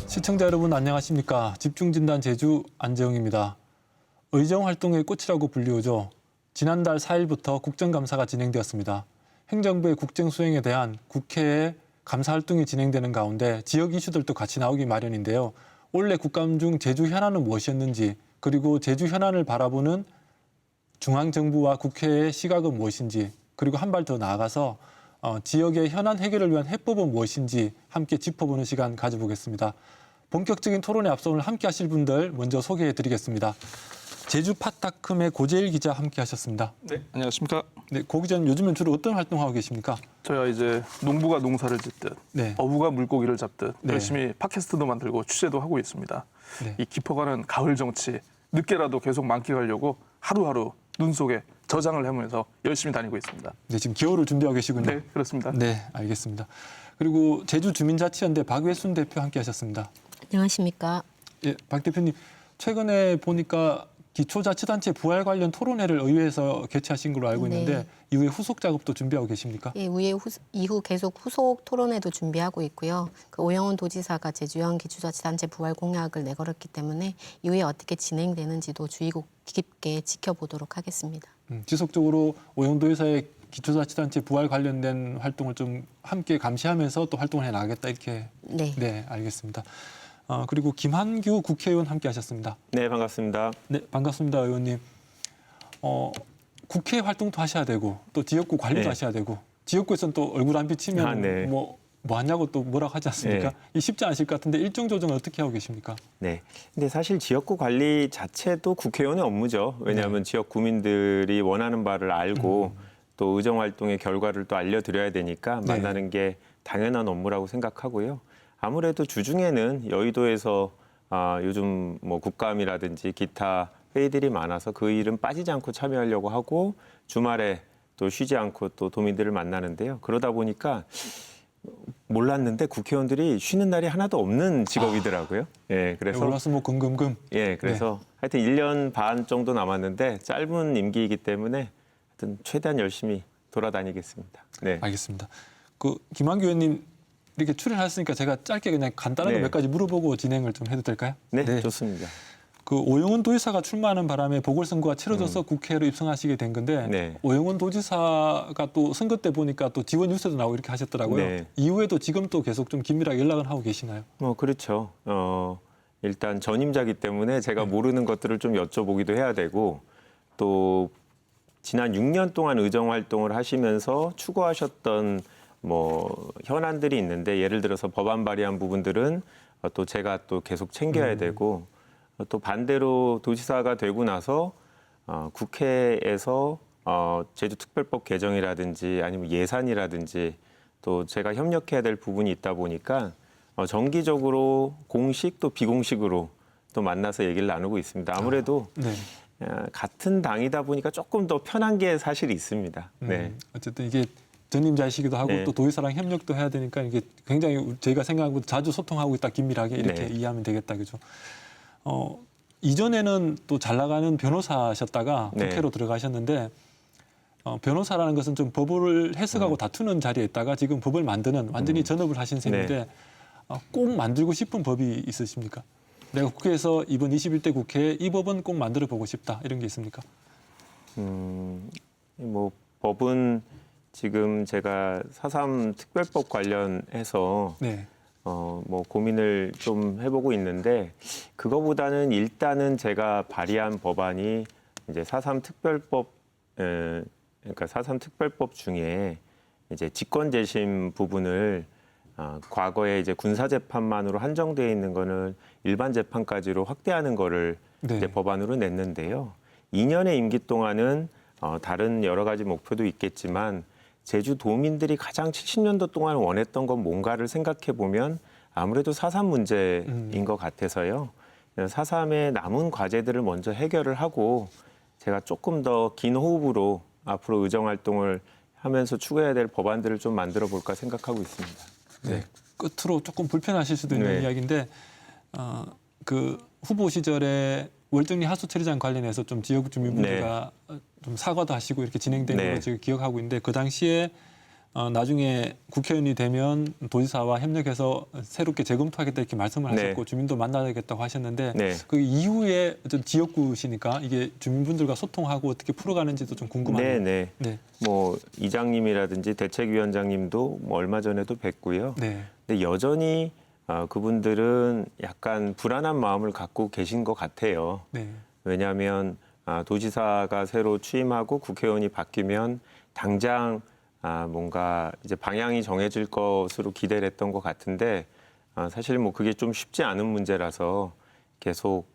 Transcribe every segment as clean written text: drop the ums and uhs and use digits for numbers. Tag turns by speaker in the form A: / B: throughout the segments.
A: 시청자 여러분 안녕하십니까. 집중진단 제주 안재영입니다. 의정 활동의 꽃이라고 불리우죠. 지난달 4일부터 국정감사가 진행되었습니다. 행정부의 국정 수행에 대한 국회의 감사 활동이 진행되는 가운데 지역 이슈들도 같이 나오기 마련인데요. 올해 국감 중 제주 현안은 무엇이었는지, 그리고 제주 현안을 바라보는 중앙정부와 국회의 시각은 무엇인지, 그리고 한 발 더 나아가서 지역의 현안 해결을 위한 해법은 무엇인지 함께 짚어보는 시간 가져보겠습니다. 본격적인 토론에 앞서 오늘 함께 하실 분들 먼저 소개해드리겠습니다. 제주 파타큼의 고재일 기자 함께 하셨습니다.
B: 네, 안녕하십니까.
A: 네, 고 기자님 요즘은 주로 어떤 활동하고 계십니까?
B: 저희가 이제 농부가 농사를 짓듯
A: 네.
B: 어부가 물고기를 잡듯
A: 네.
B: 열심히 팟캐스트도 만들고 취재도 하고 있습니다.
A: 네.
B: 이 깊어가는 가을 정치 늦게라도 계속 만끽하려고 하루하루 눈 속에 저장을 해보면서 열심히 다니고 있습니다.
A: 네, 지금 기호를 준비하고 계시군요.
B: 네, 그렇습니다.
A: 네, 알겠습니다. 그리고 제주주민자치연대 박외순 대표 함께 하셨습니다.
C: 안녕하십니까.
A: 예, 박 대표님, 최근에 보니까 기초자치단체 부활 관련 토론회를 의회에서 개최하신 걸로 알고 있는데
C: 네.
A: 이후에 후속 작업도 준비하고 계십니까?
C: 예, 이후 계속 후속 토론회도 준비하고 있고요. 그 오영훈 도지사가 제주형 기초자치단체 부활 공약을 내걸었기 때문에 이후에 어떻게 진행되는지도 주의 깊게 지켜보도록 하겠습니다.
A: 지속적으로 오영훈 도지사의 기초자치단체 부활 관련된 활동을 좀 함께 감시하면서 또 활동을 해나가겠다 이렇게.
C: 네.
A: 네, 알겠습니다. 그리고 김한규 국회의원 함께 하셨습니다.
D: 네, 반갑습니다.
A: 네, 반갑습니다, 의원님. 국회 활동도 하셔야 되고 또 지역구 관리도
D: 네.
A: 하셔야 되고 지역구에서는 또 얼굴 안 비치면
D: 네.
A: 뭐 하냐고 또 뭐라고 하지 않습니까?
D: 네.
A: 이 쉽지 않으실 것 같은데 일정 조정은 어떻게 하고 계십니까?
D: 네. 근데 사실 지역구 관리 자체도 국회의원의 업무죠. 왜냐하면 지역 구민들이 원하는 바를 알고 또 의정 활동의 결과를 또 알려드려야 되니까
A: 네.
D: 만나는 게 당연한 업무라고 생각하고요. 아무래도 주중에는 여의도에서 요즘 뭐 국감이라든지 기타 회의들이 많아서 그 일은 빠지지 않고 참여하려고 하고 주말에 또 쉬지 않고 또 도민들을 만나는데요. 그러다 보니까 몰랐는데 국회의원들이 쉬는 날이 하나도 없는 직업이더라고요. 예, 그래서
A: 올라서 뭐 금금금.
D: 예, 그래서 하여튼 1년 반 정도 남았는데 짧은 임기이기 때문에 하여튼 최대한 열심히 돌아다니겠습니다. 네.
A: 알겠습니다. 그 김한규 의원님 이렇게 출연하셨으니까 제가 짧게 그냥 간단하게
D: 네.
A: 몇 가지 물어보고 진행을 좀 해도 될까요?
D: 네, 좋습니다.
A: 그 오영훈 도지사가 출마하는 바람에 보궐선거가 치러져서 국회로 입성하시게 된 건데
D: 네.
A: 오영훈 도지사가 또 선거 때 보니까 또 지원 유세도 나오고 이렇게 하셨더라고요.
D: 네.
A: 이후에도 지금 또 계속 좀 긴밀하게 연락은 하고 계시나요?
D: 그렇죠. 일단 전임자기 때문에 제가 모르는 것들을 좀 여쭤보기도 해야 되고 또 지난 6년 동안 의정 활동을 하시면서 추구하셨던 뭐 현안들이 있는데 예를 들어서 법안 발의한 부분들은 또 제가 또 계속 챙겨야 되고 또 반대로 도지사가 되고 나서 국회에서 제주특별법 개정이라든지 아니면 예산이라든지 또 제가 협력해야 될 부분이 있다 보니까 정기적으로 공식 또 비공식으로 또 만나서 얘기를 나누고 있습니다. 아무래도
A: 네.
D: 같은 당이다 보니까 조금 더 편한 게 사실 있습니다. 네.
A: 어쨌든 이게 전임자이시기도 하고
D: 네.
A: 또 도지사랑 협력도 해야 되니까 이게 굉장히 저희가 생각한 것보다 자주 소통하고 있다, 긴밀하게 이렇게
D: 네.
A: 이해하면 되겠다, 그죠? 이전에는 또 잘 나가는 변호사셨다가
D: 네.
A: 국회로 들어가셨는데 변호사라는 것은 좀 법을 해석하고 다투는 자리에 있다가 지금 법을 만드는 완전히 전업을 하신 셈인데 꼭 만들고 싶은 법이 있으십니까? 내가 국회에서 이번 21대 국회에 이 법은 꼭 만들어 보고 싶다 이런 게 있습니까?
D: 뭐 법은 지금 제가 4.3 특별법 관련해서
A: 네.
D: 뭐 고민을 좀 해보고 있는데 그거보다는 일단은 제가 발의한 법안이 이제 4.3 특별법 그러니까 4.3 특별법 중에 이제 직권재심 부분을 과거에 이제 군사재판만으로 한정되어 있는 거는 일반 재판까지로 확대하는 거를
A: 네.
D: 이제 법안으로 냈는데요. 2년의 임기 동안은 다른 여러 가지 목표도 있겠지만 제주도민들이 가장 70년도 동안 원했던 건 뭔가를 생각해 보면 아무래도 4.3 문제인 것 같아서요. 4.3의 남은 과제들을 먼저 해결을 하고 제가 조금 더 긴 호흡으로 앞으로 의정 활동을 하면서 추가해야 될 법안들을 좀 만들어 볼까 생각하고 있습니다.
A: 네. 끝으로 조금 불편하실 수도 있는
D: 네.
A: 이야기인데 그 후보 시절에 월정리 하수 처리장 관련해서 좀 지역 주민분들과 좀 사과도 하시고 이렇게 진행된
D: 네.
A: 걸로 제가 기억하고 있는데 그 당시에 나중에 국회의원이 되면 도지사와 협력해서 새롭게 재검토하겠다 이렇게 말씀을
D: 네.
A: 하셨고 주민도 만나야겠다고 하셨는데
D: 네.
A: 그 이후에 어떤 지역구시니까 이게 주민분들과 소통하고 어떻게 풀어가는지도 좀 궁금하네요.
D: 네.
A: 네.
D: 뭐 이장님이라든지 대책위원장님도 뭐 얼마 전에도 뵀고요.
A: 네.
D: 근데 여전히 그분들은 약간 불안한 마음을 갖고 계신 것 같아요.
A: 네.
D: 왜냐하면 도지사가 새로 취임하고 국회의원이 바뀌면 당장 뭔가 이제 방향이 정해질 것으로 기대를 했던 것 같은데 사실 뭐 그게 좀 쉽지 않은 문제라서 계속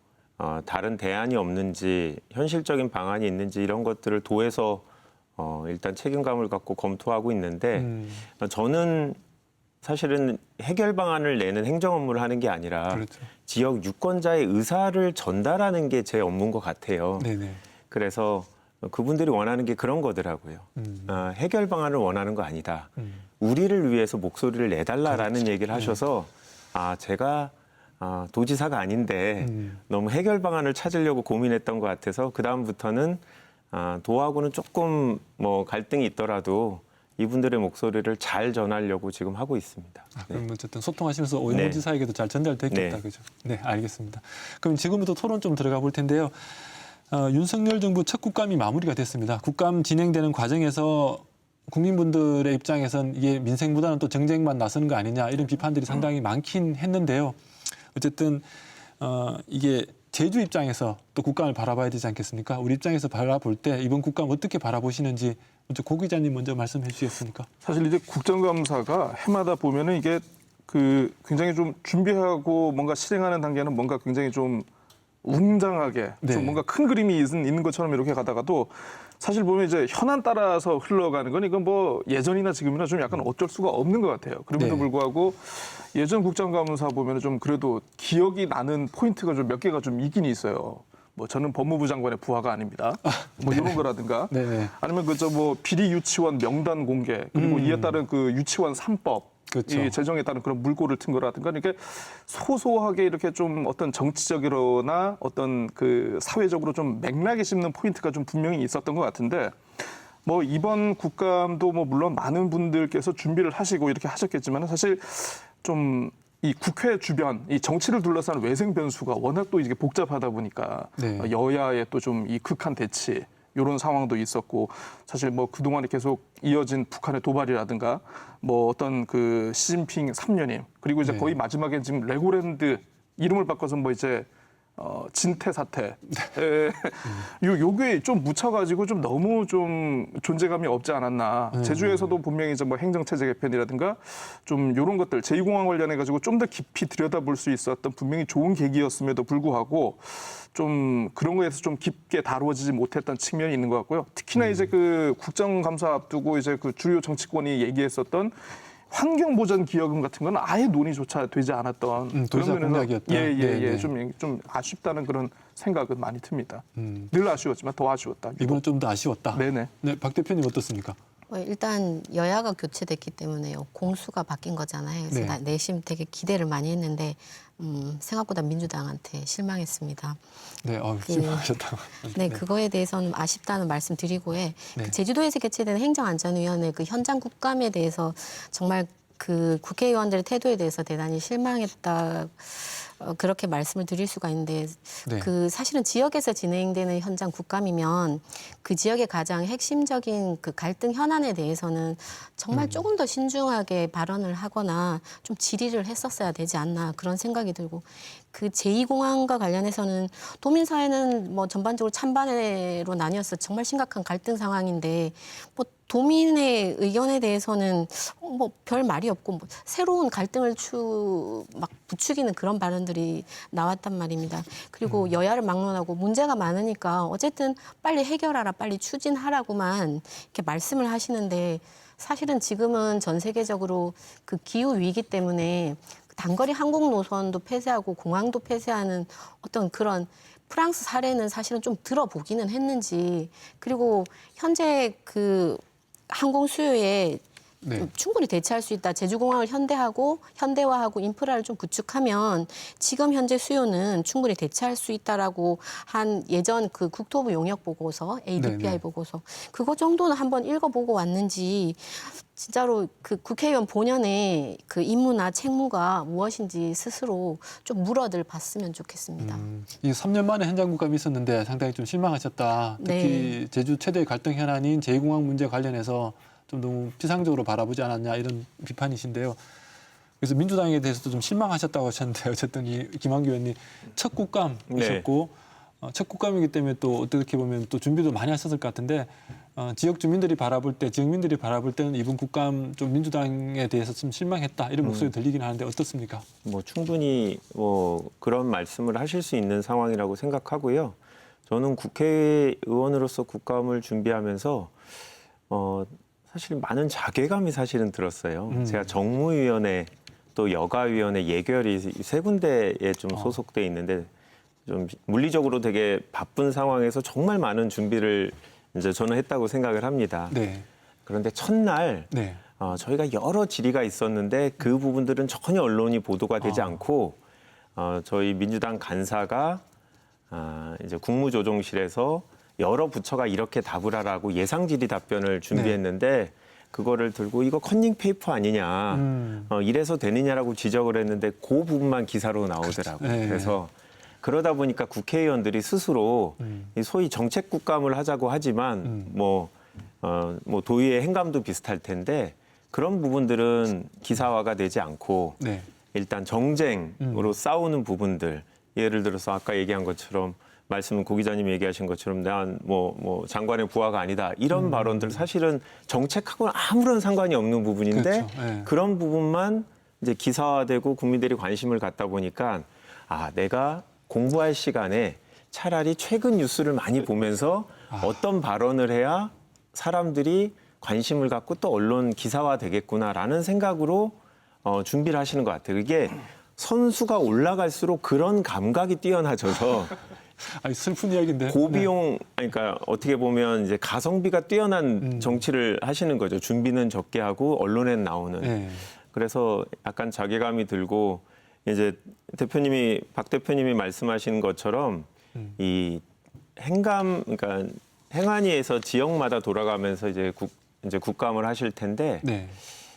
D: 다른 대안이 없는지 현실적인 방안이 있는지 이런 것들을 도에서 일단 책임감을 갖고 검토하고 있는데 저는 사실은 해결 방안을 내는 행정 업무를 하는 게 아니라
A: 그렇죠.
D: 지역 유권자의 의사를 전달하는 게 제 업무인 것 같아요.
A: 네네.
D: 그래서 그분들이 원하는 게 그런 거더라고요. 해결 방안을 원하는 거 아니다. 우리를 위해서 목소리를 내달라라는
A: 그렇죠.
D: 얘기를 하셔서 제가 도지사가 아닌데 너무 해결 방안을 찾으려고 고민했던 것 같아서 그 다음부터는 도하고는 조금 뭐 갈등이 있더라도 이분들의 목소리를 잘 전하려고 지금 하고 있습니다.
A: 그럼 어쨌든 소통하시면서 오영훈
D: 네.
A: 지사에게도 잘 전달됐겠다,
D: 네.
A: 그죠? 네, 알겠습니다. 그럼 지금부터 토론 좀 들어가 볼 텐데요. 윤석열 정부 첫 국감이 마무리가 됐습니다. 국감 진행되는 과정에서 국민분들의 입장에선 이게 민생보다는 또 정쟁만 나서는 거 아니냐 이런 비판들이 상당히 많긴 했는데요. 어쨌든 이게 제주 입장에서 또 국감을 바라봐야 되지 않겠습니까? 우리 입장에서 바라볼 때 이번 국감 어떻게 바라보시는지 먼저 고 기자님 먼저 말씀해 주시겠습니까?
B: 사실 이제 국정감사가 해마다 보면은 이게 그 굉장히 좀 준비하고 뭔가 실행하는 단계는 뭔가 굉장히 좀 웅장하게
A: 네.
B: 좀 뭔가 큰 그림이 있는 것처럼 이렇게 가다가도 사실 보면 이제 현안 따라서 흘러가는 건 이건 뭐 예전이나 지금이나 좀 약간 어쩔 수가 없는 것 같아요. 그럼에도
A: 네.
B: 불구하고 예전 국정감사 보면은 좀 그래도 기억이 나는 포인트가 좀 몇 개가 좀 있긴 있어요. 뭐 저는 법무부 장관의 부하가 아닙니다. 뭐 이런 거라든가
A: 네네.
B: 아니면 그저 뭐 비리 유치원 명단 공개 그리고 이에 따른 그 유치원 3법
A: 그렇죠.
B: 이 제정에 따른 그런 물꼬를 튼 거라든가 이렇게 소소하게 이렇게 좀 어떤 정치적이거나 어떤 그 사회적으로 좀 맥락이 씹는 포인트가 좀 분명히 있었던 것 같은데 뭐 이번 국감도 뭐 물론 많은 분들께서 준비를 하시고 이렇게 하셨겠지만 사실 좀 이 국회 주변 이 정치를 둘러싼 외생 변수가 워낙 또 이게 복잡하다 보니까
A: 네.
B: 여야의 또 좀 이 극한 대치 이런 상황도 있었고 사실 뭐 그동안에 계속 이어진 북한의 도발이라든가 뭐 어떤 그 시진핑 3년임 그리고 이제
A: 네.
B: 거의 마지막에 지금 레고랜드 이름을 바꿔서 뭐 이제 진태 사태 요게 좀 묻혀가지고 좀 너무 좀 존재감이 없지 않았나 제주에서도 분명히 이제 뭐 행정체제 개편이라든가 좀 이런 것들 제2공항 관련해 가지고 좀 더 깊이 들여다볼 수 있었던 분명히 좋은 계기였음에도 불구하고 좀 그런 거에서 좀 깊게 다루어지지 못했던 측면이 있는 것 같고요. 특히나 이제 그 국정감사 앞두고 이제 그 주요 정치권이 얘기했었던 환경보전 기여금 같은 건 아예 논의조차 되지 않았던
A: 도지사
B: 그런 면에서
A: 공약이었다.
B: 예예예
A: 네,
B: 좀 아쉽다는 그런 생각은 많이 듭니다. 늘 아쉬웠지만 더 아쉬웠다.
A: 이번은 좀 더 아쉬웠다.
B: 네네.
A: 네, 박 대표님 어떻습니까?
C: 일단 여야가 교체됐기 때문에 공수가 바뀐 거잖아요. 그래서
A: 네.
C: 내심 되게 기대를 많이 했는데 생각보다 민주당한테 실망했습니다.
A: 네, 실망하셨다고.
C: 네, 그거에 대해서는 아쉽다는 말씀 드리고 해.
A: 네.
C: 그 제주도에서 개최된 행정안전위원회 그 현장 국감에 대해서 정말 그 국회의원들의 태도에 대해서 대단히 실망했다. 그렇게 말씀을 드릴 수가 있는데
A: 네.
C: 그 사실은 지역에서 진행되는 현장 국감이면 그 지역의 가장 핵심적인 그 갈등 현안에 대해서는 정말 조금 더 신중하게 발언을 하거나 좀 질의를 했었어야 되지 않나 그런 생각이 들고 그 제2공항과 관련해서는 도민사회는 뭐 전반적으로 찬반으로 나뉘어서 정말 심각한 갈등 상황인데 뭐 도민의 의견에 대해서는 뭐 별 말이 없고 뭐 새로운 갈등을 막 부추기는 그런 발언들이 나왔단 말입니다. 그리고 여야를 막론하고 문제가 많으니까 어쨌든 빨리 해결하라, 빨리 추진하라고만 이렇게 말씀을 하시는데 사실은 지금은 전 세계적으로 그 기후 위기 때문에 단거리 항공 노선도 폐쇄하고 공항도 폐쇄하는 어떤 그런 프랑스 사례는 사실은 좀 들어보기는 했는지 그리고 현재 그 항공 수요에
A: 네.
C: 충분히 대체할 수 있다. 제주공항을 현대화하고 인프라를 좀 구축하면 지금 현재 수요는 충분히 대체할 수 있다라고 한 예전 그 국토부 용역 보고서, ADPI
A: 네네.
C: 보고서 그거 정도는 한번 읽어보고 왔는지 진짜로 그 국회의원 본연의 그 임무나 책무가 무엇인지 스스로 좀 물어들 봤으면 좋겠습니다.
A: 이 3년 만에 현장 국감이 있었는데 상당히 좀 실망하셨다. 특히 제주 최대의 갈등 현안인 제2공항 문제 관련해서 좀 너무 피상적으로 바라보지 않았냐 이런 비판이신데요. 그래서 민주당에 대해서도 좀 실망하셨다고 하셨는데 어쨌든 이 김한규 의원님 첫 국감이셨고 첫 국감이기 때문에 또 어떻게 보면 또 준비도 많이 하셨을 것 같은데 지역 주민들이 바라볼 때 지역민들이 바라볼 때는 이번 국감 좀 민주당에 대해서 좀 실망했다 이런 목소리 들리긴 하는데 어떻습니까?
D: 뭐 충분히 뭐 그런 말씀을 하실 수 있는 상황이라고 생각하고요. 저는 국회의원으로서 국감을 준비하면서 사실 많은 자괴감이 사실은 들었어요. 제가 정무위원회 또 여가위원회 예결위 세 군데에 좀 소속돼 있는데 좀 물리적으로 되게 바쁜 상황에서 정말 많은 준비를 이제 저는 했다고 생각을 합니다.
A: 네.
D: 그런데 첫날
A: 네.
D: 저희가 여러 질의가 있었는데 그 부분들은 전혀 언론이 보도가 되지 않고 저희 민주당 간사가 이제 국무조정실에서 여러 부처가 이렇게 답을 하라고 예상 질의 답변을 준비했는데 그거를 들고 이거 컨닝 페이퍼 아니냐 이래서 되느냐라고 지적을 했는데 그 부분만 기사로 나오더라고요.
A: 네.
D: 그래서 그러다 보니까 국회의원들이 스스로 이 소위 정책 국감을 하자고 하지만 뭐 도의회 행감도 비슷할 텐데 그런 부분들은 기사화가 되지 않고
A: 네.
D: 일단 정쟁으로 싸우는 부분들 예를 들어서 아까 얘기한 것처럼 말씀은 고 기자님이 얘기하신 것처럼 난 뭐 장관의 부하가 아니다 이런 발언들 사실은 정책하고는 아무런 상관이 없는 부분인데
A: 그렇죠. 네.
D: 그런 부분만 이제 기사화되고 국민들이 관심을 갖다 보니까 내가 공부할 시간에 차라리 최근 뉴스를 많이 보면서 어떤 발언을 해야 사람들이 관심을 갖고 또 언론 기사화 되겠구나라는 생각으로 준비를 하시는 것 같아요. 이게 선수가 올라갈수록 그런 감각이 뛰어나져서
A: 아니, 슬픈 이야기인데.
D: 고비용, 그러니까 어떻게 보면 이제 가성비가 뛰어난 정치를 하시는 거죠. 준비는 적게 하고 언론에 나오는.
A: 네.
D: 그래서 약간 자괴감이 들고 이제 박 대표님이 말씀하신 것처럼 이 그러니까 행안위에서 지역마다 돌아가면서 이제 국감을 하실 텐데
A: 네.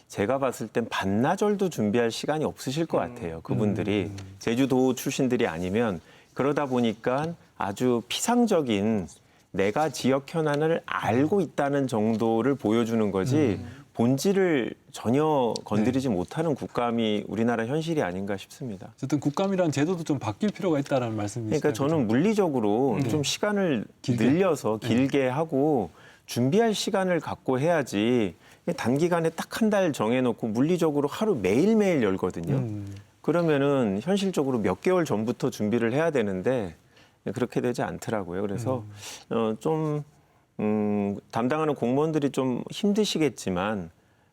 D: 제가 봤을 땐 반나절도 준비할 시간이 없으실 것 같아요. 그분들이 제주도 출신들이 아니면 그러다 보니까 아주 피상적인 내가 지역 현안을 알고 있다는 정도를 보여주는 거지 본질을 전혀 건드리지 못하는 국감이 우리나라 현실이 아닌가 싶습니다.
A: 어쨌든 국감이라는 제도도 좀 바뀔 필요가 있다는 말씀이시죠.
D: 그러니까 저는 물리적으로 좀 시간을 늘려서 길게 하고 준비할 시간을 갖고 해야지 단기간에 딱 한 달 정해놓고 물리적으로 하루 매일매일 열거든요. 그러면은 현실적으로 몇 개월 전부터 준비를 해야 되는데 그렇게 되지 않더라고요. 그래서 좀 담당하는 공무원들이 좀 힘드시겠지만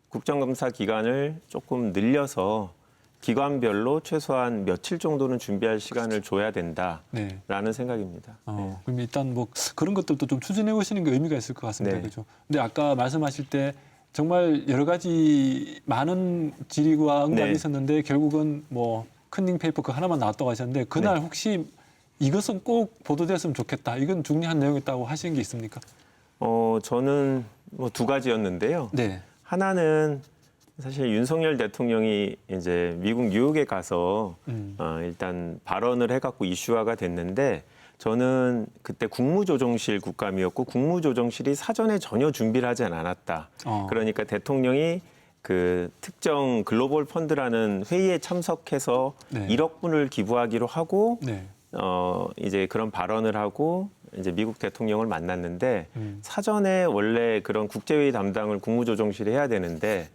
D: 국정감사 기간을 조금 늘려서 기관별로 최소한 며칠 정도는 준비할 시간을 줘야 된다라는 생각입니다. 네.
A: 그럼 일단 뭐 그런 것들도 좀 추진해 보시는 게 의미가 있을 것 같습니다.
D: 네.
A: 그렇죠. 근데 아까 말씀하실 때 정말 여러 가지 많은 질의와 응답이
D: 네.
A: 있었는데 결국은 뭐 컨닝 페이퍼 그 하나만 나왔다고 하셨는데 그날 혹시 이것은 꼭 보도됐으면 좋겠다. 이건 중요한 내용이었다고 하신 게 있습니까?
D: 저는 뭐 두 가지였는데요.
A: 네.
D: 하나는 사실 윤석열 대통령이 이제 미국 뉴욕에 가서 일단 발언을 해갖고 이슈화가 됐는데 저는 그때 국무조정실 국감이었고 국무조정실이 사전에 전혀 준비를 하지 않았다. 그러니까 대통령이 그 특정 글로벌 펀드라는 회의에 참석해서
A: 네.
D: 1억 불을 기부하기로 하고
A: 네.
D: 이제 그런 발언을 하고 이제 미국 대통령을 만났는데 사전에 원래 그런 국제회의 담당을 국무조정실이 해야 되는데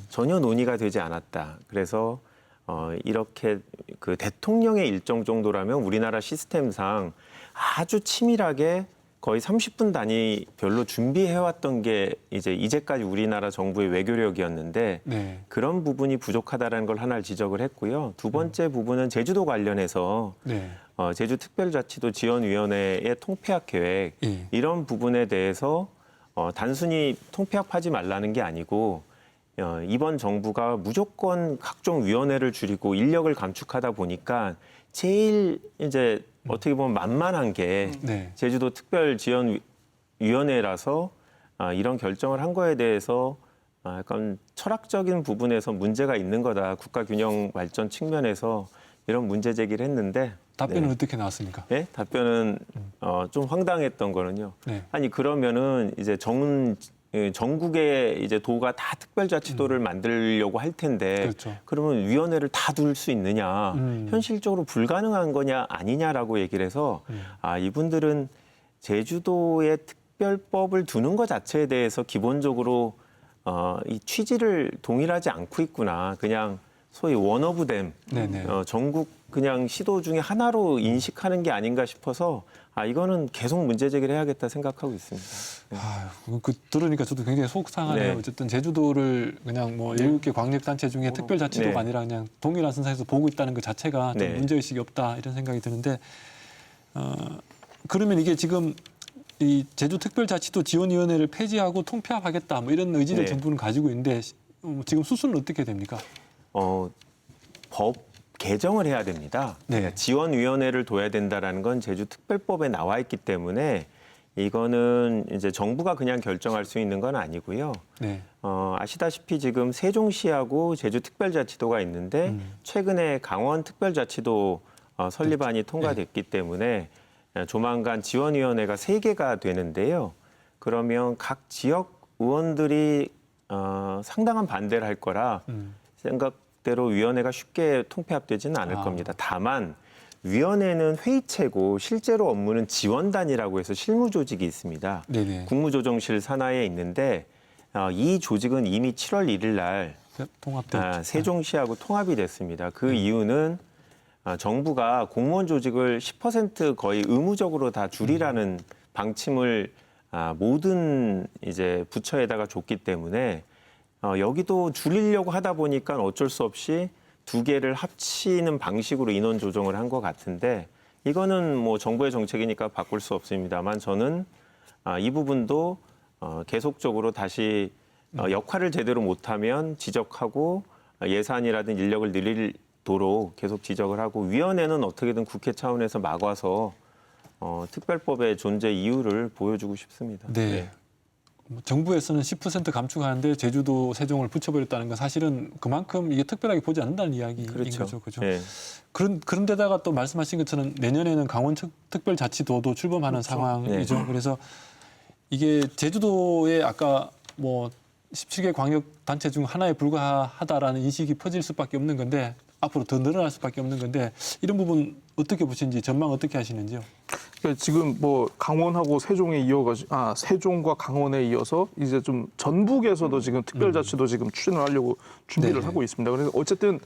D: 전혀 논의가 되지 않았다. 그래서 이렇게 그 대통령의 일정 정도라면 우리나라 시스템상 아주 치밀하게 거의 30분 단위 별로 준비해왔던 게 이제까지 우리나라 정부의 외교력이었는데
A: 네.
D: 그런 부분이 부족하다는 걸 하나 지적을 했고요. 두 번째 부분은 제주도 관련해서
A: 네.
D: 제주특별자치도 지원위원회의 통폐합 계획
A: 예.
D: 이런 부분에 대해서 단순히 통폐합하지 말라는 게 아니고 이번 정부가 무조건 각종 위원회를 줄이고 인력을 감축하다 보니까 제일 이제 어떻게 보면 만만한 게
A: 네.
D: 제주도 특별지원위원회라서 이런 결정을 한 거에 대해서 약간 철학적인 부분에서 문제가 있는 거다. 국가균형 발전 측면에서 이런 문제 제기를 했는데
A: 답변은
D: 네.
A: 어떻게 나왔습니까?
D: 네? 답변은 좀 황당했던 거는요.
A: 네.
D: 아니 그러면은 이제 전국의 이제 도가 다 특별자치도를 만들려고 할 텐데
A: 그렇죠.
D: 그러면 위원회를 다 둘 수 있느냐? 현실적으로 불가능한 거냐 아니냐라고 얘기를 해서 이분들은 제주도의 특별법을 두는 것 자체에 대해서 기본적으로 이 취지를 동일하지 않고 있구나. 그냥 소위 원오브댐
A: 네네.
D: 전국 그냥 시도 중에 하나로 인식하는 게 아닌가 싶어서 이거는 계속 문제 제기를 해야겠다 생각하고 있습니다.
A: 그 들으니까 저도 굉장히 속상하네요.
D: 네.
A: 어쨌든 제주도를 그냥 뭐 7개 광역단체 중에 특별자치도가
D: 네.
A: 아니라 그냥 동일한 선상에서 보고 있다는 것 자체가 좀
D: 네.
A: 문제의식이 없다 이런 생각이 드는데 그러면 이게 지금 이 제주특별자치도 지원위원회를 폐지하고 통폐합하겠다 뭐 이런 의지를
D: 네.
A: 정부는 가지고 있는데 지금 수순은 어떻게 됩니까?
D: 법 개정을 해야 됩니다.
A: 네.
D: 지원위원회를 둬야 된다라는 건 제주특별법에 나와 있기 때문에 이거는 이제 정부가 그냥 결정할 수 있는 건 아니고요.
A: 네.
D: 아시다시피 지금 세종시하고 제주특별자치도가 있는데 최근에 강원특별자치도 설립안이 통과됐기 때문에 조만간 지원위원회가 3개가 되는데요. 그러면 각 지역 의원들이 상당한 반대를 할 거라 생각대로 위원회가 쉽게 통폐합되지는 않을 겁니다. 다만 위원회는 회의체고 실제로 업무는 지원단이라고 해서 실무조직이 있습니다.
A: 네네.
D: 국무조정실 산하에 있는데 이 조직은 이미 7월 1일 날
A: 통합됐죠.
D: 세종시하고 통합이 됐습니다. 그 이유는 정부가 공무원 조직을 10% 거의 의무적으로 다 줄이라는 방침을 모든 이제 부처에다가 줬기 때문에 여기도 줄이려고 하다 보니까 어쩔 수 없이 2개를 합치는 방식으로 인원 조정을 한 것 같은데 이거는 뭐 정부의 정책이니까 바꿀 수 없습니다만 저는 이 부분도 계속적으로 다시 역할을 제대로 못하면 지적하고 예산이라든 인력을 늘리도록 계속 지적을 하고 위원회는 어떻게든 국회 차원에서 막아서 특별법의 존재 이유를 보여주고 싶습니다.
A: 네. 정부에서는 10% 감축하는데 제주도, 세종을 붙여버렸다는 건 사실은 그만큼 이게 특별하게 보지 않는다는 이야기인 거죠. 그죠?
D: 네.
A: 그런 데다가 또 말씀하신 것처럼 내년에는 강원 특별자치도도 출범하는 상황이죠.
D: 네.
A: 그래서 이게 제주도에 아까 뭐 17개 광역단체 중 하나에 불과하다라는 인식이 퍼질 수밖에 없는 건데 앞으로 더 늘어날 수밖에 없는 건데 이런 부분 어떻게 보시는지 전망 어떻게 하시는지요?
B: 그러니까 지금 뭐 강원하고 세종에 이어가지고 세종과 강원에 이어서 이제 좀 전북에서도 지금 특별자치도 지금 추진을 하려고 준비를
A: 네네.
B: 하고 있습니다. 그래서 어쨌든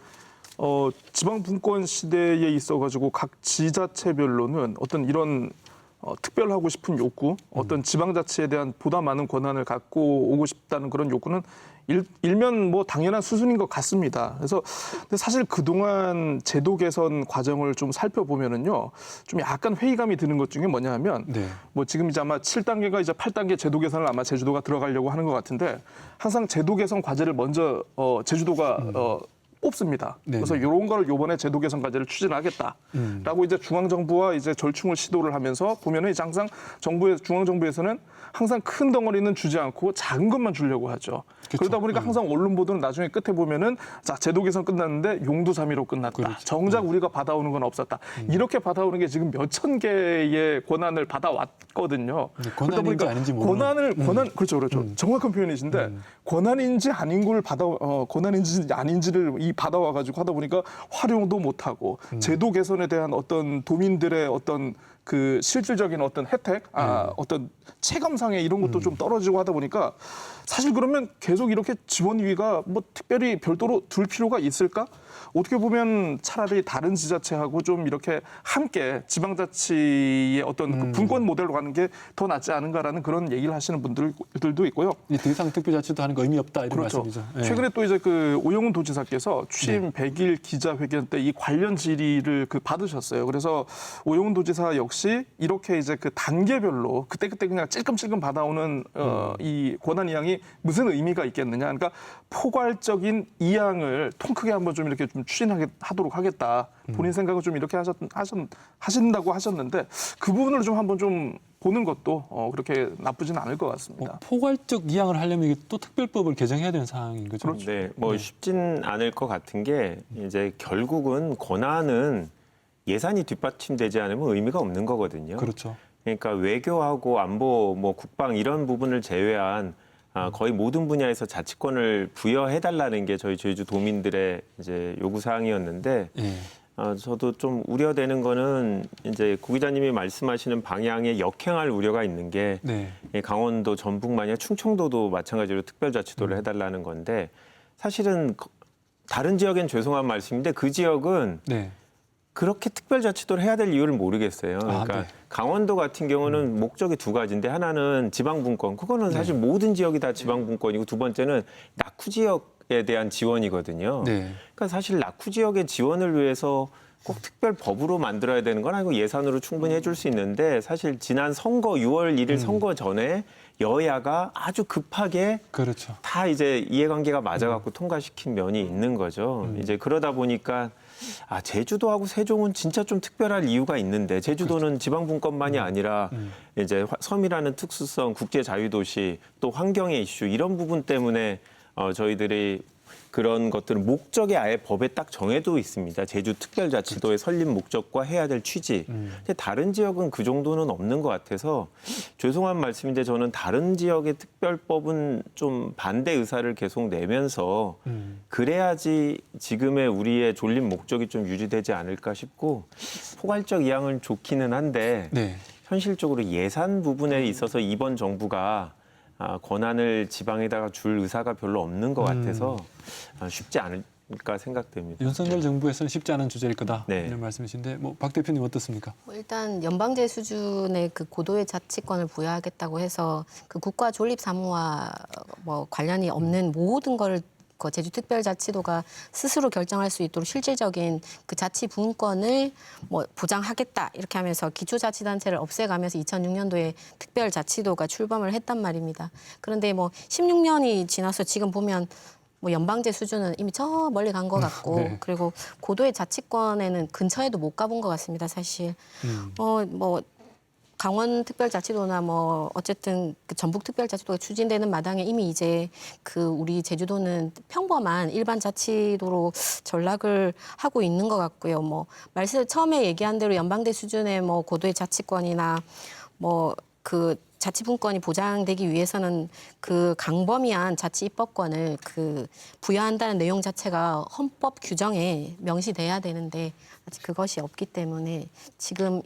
B: 지방 분권 시대에 있어가지고 각 지자체별로는 어떤 이런 특별하고 싶은 욕구, 어떤 지방자치에 대한 보다 많은 권한을 갖고 오고 싶다는 그런 욕구는 일면 뭐 당연한 수순인 것 같습니다. 그래서 근데 사실 그동안 제도 개선 과정을 좀 살펴보면은요, 좀 약간 회의감이 드는 것 중에 뭐냐 하면
A: 네.
B: 뭐 지금 이제 아마 7단계가 이제 8단계 제도 개선을 아마 제주도가 들어가려고 하는 것 같은데 항상 제도 개선 과제를 먼저 제주도가 뽑습니다.
A: 네네.
B: 그래서 이런 거를 이번에 제도 개선 과제를 추진하겠다라고 이제 중앙 정부와 이제 절충을 시도를 하면서 보면은 이제 항상 중앙 정부에서는 항상 큰 덩어리는 주지 않고 작은 것만 주려고 하죠.
A: 그쵸.
B: 그러다 보니까 항상 언론 보도는 나중에 끝에 보면은 자 제도 개선 끝났는데 용두사미로 끝났다.
A: 그렇죠.
B: 정작 우리가 받아오는 건 없었다. 이렇게 받아오는 게 지금 몇천 개의 권한을 받아왔거든요.
A: 근데
B: 그러다
A: 권한인지 아닌지 모르는.
B: 그렇죠. 정확한 표현이신데 권한인지 아닌 걸 권한인지 아닌지를 받아와 가지고 하다 보니까 활용도 못 하고 제도 개선에 대한 어떤 도민들의 어떤 그 실질적인 어떤 혜택, 어떤 체감상의 이런 것도 좀 떨어지고 하다 보니까 사실 그러면 계속 이렇게 지원위가 뭐 특별히 별도로 둘 필요가 있을까? 어떻게 보면 차라리 다른 지자체하고 좀 이렇게 함께 지방자치의 어떤 그 분권 모델로 가는 게 더 낫지 않은가라는 그런 얘기를 하시는 분들도 있고요.
A: 더 이상 특별자치도 하는 거 의미 없다 이런
B: 그렇죠.
A: 말씀이죠. 네.
B: 최근에 또 이제 그 오영훈 도지사께서 취임 100일 기자회견 때 이 관련 질의를 받으셨어요. 그래서 오영훈 도지사 역시 역시 이렇게 이제 그 단계별로 그때그때 그냥 찔끔찔끔 받아오는 이 권한 이양이 무슨 의미가 있겠느냐. 그러니까 포괄적인 이양을 통 크게 한번 좀 이렇게 좀 추진하도록 하겠다. 본인 생각은 좀 이렇게 하신다고 하셨는데 그 부분을 좀 한번 좀 보는 것도 그렇게 나쁘지는 않을 것 같습니다.
A: 포괄적 이양을 하려면 이게 또 특별법을 개정해야 되는 상황인 거죠.
B: 그렇죠.
D: 네, 뭐 쉽진 않을 것 같은 게 이제 결국은 권한은 예산이 뒷받침되지 않으면 의미가 없는 거거든요.
A: 그렇죠.
D: 그러니까 외교하고 안보, 뭐 국방 이런 부분을 제외한 거의 모든 분야에서 자치권을 부여해달라는 게 저희 제주도민들의 이제 요구 사항이었는데
A: 예.
D: 저도 좀 우려되는 거는 이제 고 기자님이 말씀하시는 방향에 역행할 우려가 있는 게
A: 네.
D: 강원도, 전북만약 충청도도 마찬가지로 특별자치도를 해달라는 건데 사실은 다른 지역엔 죄송한 말씀인데 그 지역은
A: 네.
D: 그렇게 특별자치도를 해야 될 이유를 모르겠어요. 그러니까
A: 네.
D: 강원도 같은 경우는 목적이 두 가지인데 하나는 지방분권. 그거는 사실 모든 지역이 다 지방분권이고 두 번째는 낙후 지역에 대한 지원이거든요.
A: 네.
D: 그러니까 사실 낙후 지역의 지원을 위해서 꼭 특별 법으로 만들어야 되는 건 아니고 예산으로 충분히 해줄 수 있는데 사실 지난 선거 6월 1일 선거 전에 여야가 아주 급하게
A: 그렇죠.
D: 다 이제 이해관계가 맞아갖고 통과시킨 면이 있는 거죠. 이제 그러다 보니까 제주도하고 세종은 진짜 좀 특별할 이유가 있는데 제주도는 지방분권만이 아니라 이제 섬이라는 특수성, 국제 자유도시, 또 환경의 이슈 이런 부분 때문에 저희들이 그런 것들은 목적이 아예 법에 딱 정해도 있습니다. 제주 특별자치도의 설립 목적과 해야 될 취지. 근데 다른 지역은 그 정도는 없는 것 같아서 죄송한 말씀인데 저는 다른 지역의 특별법은 좀 반대 의사를 계속 내면서 그래야지 지금의 우리의 존립 목적이 좀 유지되지 않을까 싶고 포괄적 이양은 좋기는 한데
A: 네.
D: 현실적으로 예산 부분에 있어서 이번 정부가 권한을 지방에다가 줄 의사가 별로 없는 것 같아서 쉽지 않을까 생각됩니다.
A: 윤석열 정부에서는 쉽지 않은 주제일 거다.
D: 네.
A: 이런 말씀이신데 박 대표님 어떻습니까?
C: 일단 연방제 수준의 그 고도의 자치권을 부여하겠다고 해서 그 국가 존립 사무와 뭐 관련이 없는 모든 걸 그 제주특별자치도가 스스로 결정할 수 있도록 실질적인 그 자치 분권을 뭐 보장하겠다 이렇게 하면서 기초자치단체를 없애가면서 2006년도에 특별자치도가 출범을 했단 말입니다. 그런데 뭐 16년이 지나서 지금 보면 뭐 연방제 수준은 이미 저 멀리 간 것 같고
A: 네.
C: 그리고 고도의 자치권에는 근처에도 못 가본 것 같습니다. 사실 뭐 강원특별자치도나 뭐 어쨌든 그 전북특별자치도가 추진되는 마당에 이미 이제 그 우리 제주도는 평범한 일반 자치도로 전락을 하고 있는 것 같고요. 뭐 말씀 처음에 얘기한 대로 연방제 수준의 뭐 고도의 자치권이나 뭐 그 자치분권이 보장되기 위해서는 그 강범위한 자치 입법권을 그 부여한다는 내용 자체가 헌법 규정에 명시돼야 되는데 아직 그것이 없기 때문에 지금